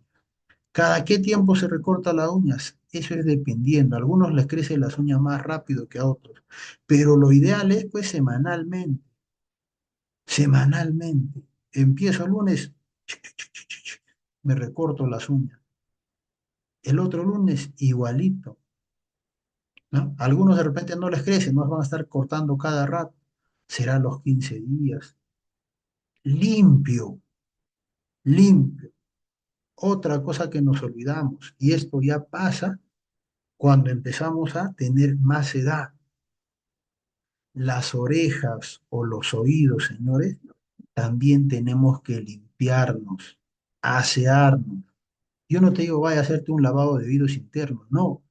¿Cada qué tiempo se recorta las uñas? Eso es dependiendo. A algunos les crecen las uñas más rápido que a otros. Pero lo ideal es pues semanalmente. Semanalmente. Empiezo el lunes, me recorto las uñas. El otro lunes, igualito. ¿No? Algunos de repente no les crece, no van a estar cortando cada rato. Será los 15 días. Limpio, limpio. Otra cosa que nos olvidamos, y esto ya pasa cuando empezamos a tener más edad. Las orejas o los oídos, señores, también tenemos que limpiarnos, asearnos. Yo no te digo, vaya a hacerte un lavado de oídos internos, no,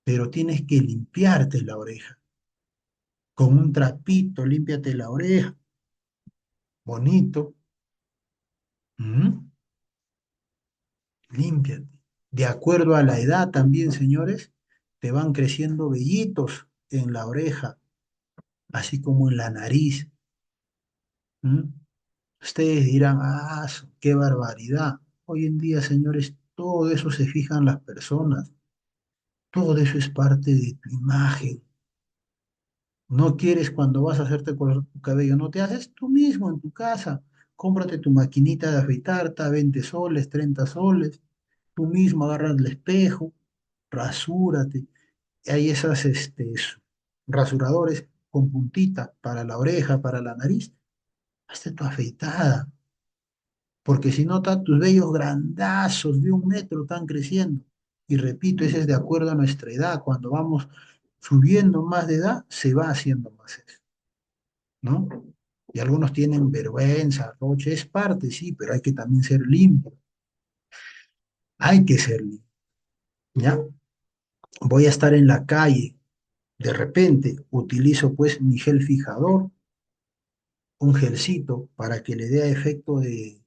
pero tienes que limpiarte la oreja. Con un trapito, límpiate la oreja, bonito. ¿Mm? Límpiate. De acuerdo a la edad también, señores, te van creciendo vellitos en la oreja, así como en la nariz. ¿Mm? Ustedes dirán, ah, qué barbaridad. Hoy en día, señores, todo eso se fijan las personas. Todo eso es parte de tu imagen. No quieres cuando vas a hacerte cortar tu cabello, no te haces tú mismo en tu casa. Cómprate tu maquinita de afeitar, está 20 soles, 30 soles. Tú mismo agarras el espejo, rasúrate. Hay esas rasuradores con puntita para la oreja, para la nariz. Hazte tu afeitada, porque si no, tus vellos grandazos de 1 metro están creciendo. Y repito, ese es de acuerdo a nuestra edad. Cuando vamos subiendo más de edad, se va haciendo más eso, ¿no? Y algunos tienen vergüenza, roche, es parte, sí, pero hay que también ser limpio. Hay que ser limpio, ¿ya? Voy a estar en la calle, de repente utilizo pues mi gel fijador, un gelcito para que le dé efecto de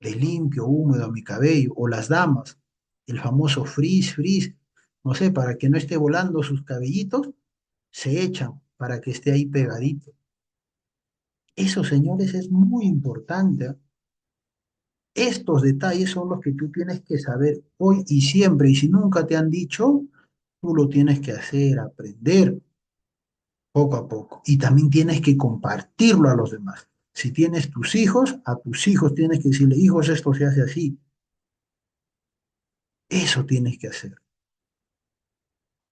limpio, húmedo a mi cabello, o las damas, el famoso frizz, no sé, para que no esté volando sus cabellitos, se echan para que esté ahí pegadito. Eso, señores, es muy importante. ¿Ah? Estos detalles son los que tú tienes que saber hoy y siempre, y si nunca te han dicho, tú lo tienes que hacer, aprender poco a poco. Y también tienes que compartirlo a los demás. Si tienes tus hijos, a tus hijos tienes que decirle, hijos, esto se hace así. Eso tienes que hacer.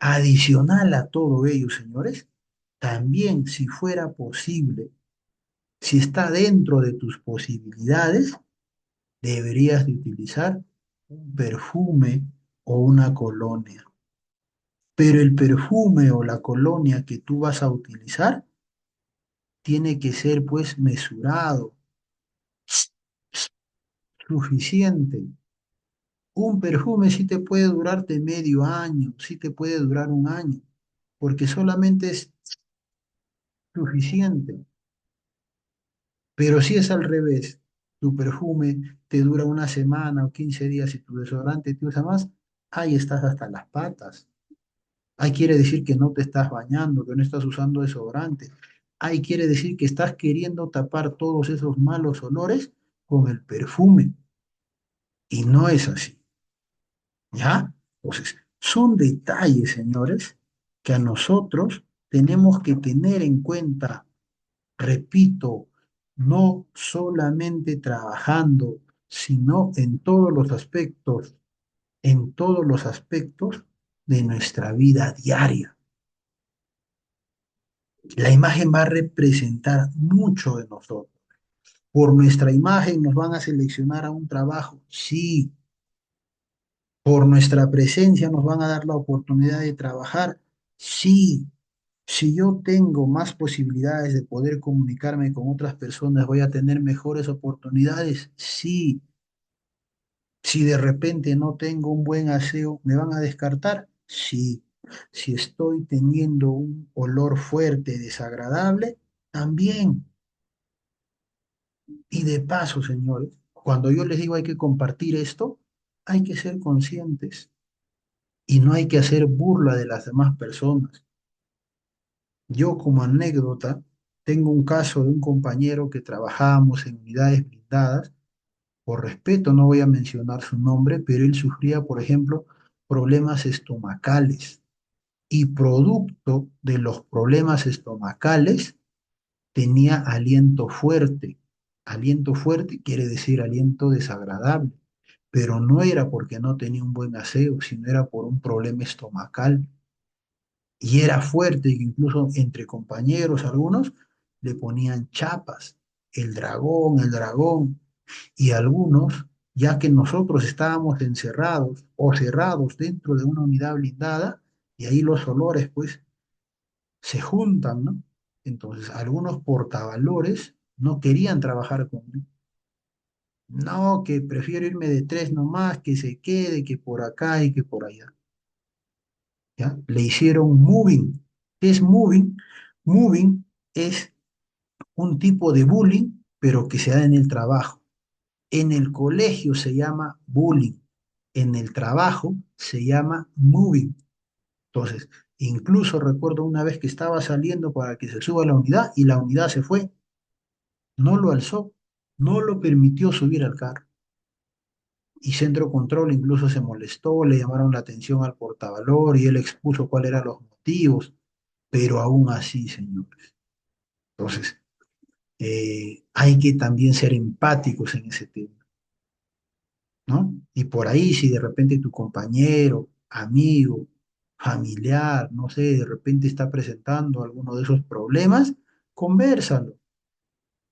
Adicional a todo ello, señores, también si fuera posible, si está dentro de tus posibilidades, deberías de utilizar un perfume o una colonia. Pero el perfume o la colonia que tú vas a utilizar tiene que ser pues mesurado, suficiente. Un perfume sí te puede durarte medio año, sí te puede durar 1 año, porque solamente es suficiente. Pero si es al revés, tu perfume te dura 1 semana o 15 días y tu desodorante te usa más, ahí estás hasta las patas. Ahí quiere decir que no te estás bañando, que no estás usando desodorante. Ahí quiere decir que estás queriendo tapar todos esos malos olores con el perfume. Y no es así, ¿ya? Entonces, son detalles, señores, que a nosotros tenemos que tener en cuenta. Repito, no solamente trabajando, sino en todos los aspectos de nuestra vida diaria. La imagen va a representar mucho de nosotros. Por nuestra imagen nos van a seleccionar a un trabajo, sí. Por nuestra presencia nos van a dar la oportunidad de trabajar, sí. Si yo tengo más posibilidades de poder comunicarme con otras personas, voy a tener mejores oportunidades, sí. Si de repente no tengo un buen aseo, ¿me van a descartar? Sí. Si estoy teniendo un olor fuerte, desagradable, también. Y de paso, señores, cuando yo les digo hay que compartir esto, hay que ser conscientes y no hay que hacer burla de las demás personas. Yo como anécdota, tengo un caso de un compañero que trabajábamos en unidades blindadas. Por respeto no voy a mencionar su nombre, pero él sufría, por ejemplo, problemas estomacales. Y producto de los problemas estomacales tenía aliento fuerte. Aliento fuerte quiere decir aliento desagradable, pero no era porque no tenía un buen aseo, sino era por un problema estomacal. Y era fuerte, que incluso entre compañeros algunos le ponían chapas, el dragón, y algunos, ya que nosotros estábamos encerrados o cerrados dentro de una unidad blindada, y ahí los olores pues se juntan, ¿no? Entonces, algunos portavalores no querían trabajar conmigo. No, que prefiero irme de tres nomás, que se quede, que por acá y que por allá. ¿Ya? Le hicieron moving. ¿Qué es moving? Moving es un tipo de bullying, pero que se da en el trabajo. En el colegio se llama bullying. En el trabajo se llama moving. Entonces, incluso recuerdo una vez que estaba saliendo para que se suba a la unidad y la unidad se fue. No lo alzó, no lo permitió subir al carro. Y Centro Control incluso se molestó, le llamaron la atención al portavalor y él expuso cuáles eran los motivos, pero aún así, señores. Entonces, hay que también ser empáticos en ese tema, ¿no? Y por ahí, si de repente tu compañero, amigo, familiar, no sé, de repente está presentando alguno de esos problemas, convérsalo.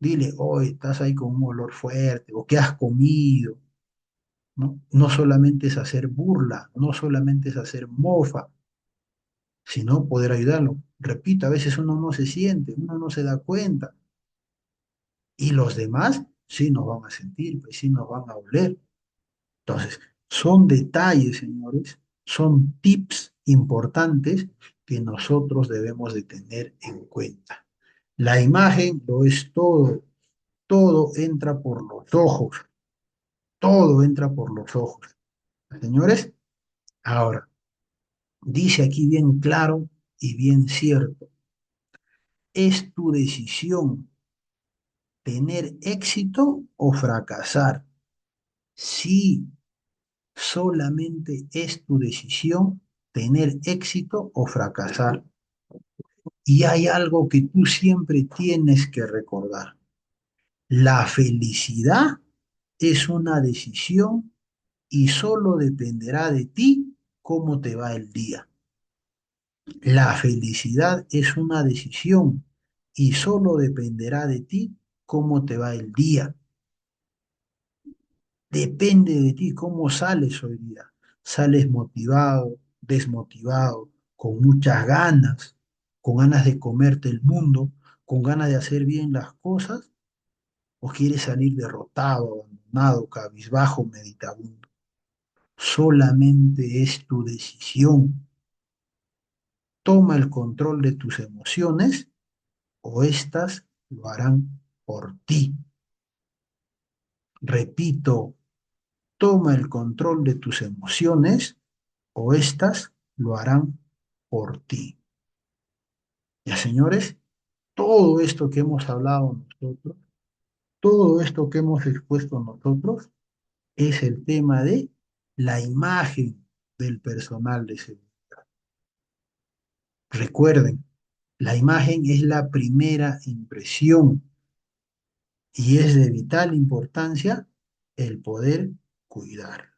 Dile, hoy estás ahí con un olor fuerte, o qué has comido, ¿no? No solamente es hacer burla, no solamente es hacer mofa, sino poder ayudarlo. Repito, a veces uno no se siente, uno no se da cuenta, y los demás sí nos van a sentir, pues sí nos van a oler. Entonces, son detalles, señores, son tips importantes que nosotros debemos de tener en cuenta. La imagen lo es todo, todo entra por los ojos, todo entra por los ojos. Señores, ahora, dice aquí bien claro y bien cierto, es tu decisión tener éxito o fracasar. Sí, solamente es tu decisión tener éxito o fracasar. Y hay algo que tú siempre tienes que recordar. La felicidad es una decisión y solo dependerá de ti cómo te va el día. La felicidad es una decisión y solo dependerá de ti cómo te va el día. Depende de ti cómo sales hoy día. ¿Sales motivado, desmotivado, con muchas ganas, con ganas de comerte el mundo, con ganas de hacer bien las cosas? ¿O quieres salir derrotado, abandonado, cabizbajo, meditabundo? Solamente es tu decisión. Toma el control de tus emociones o éstas lo harán por ti. Repito, toma el control de tus emociones o éstas lo harán por ti. Ya, señores, todo esto que hemos hablado nosotros, todo esto que hemos expuesto nosotros, es el tema de la imagen del personal de seguridad. Recuerden, la imagen es la primera impresión y es de vital importancia el poder cuidar.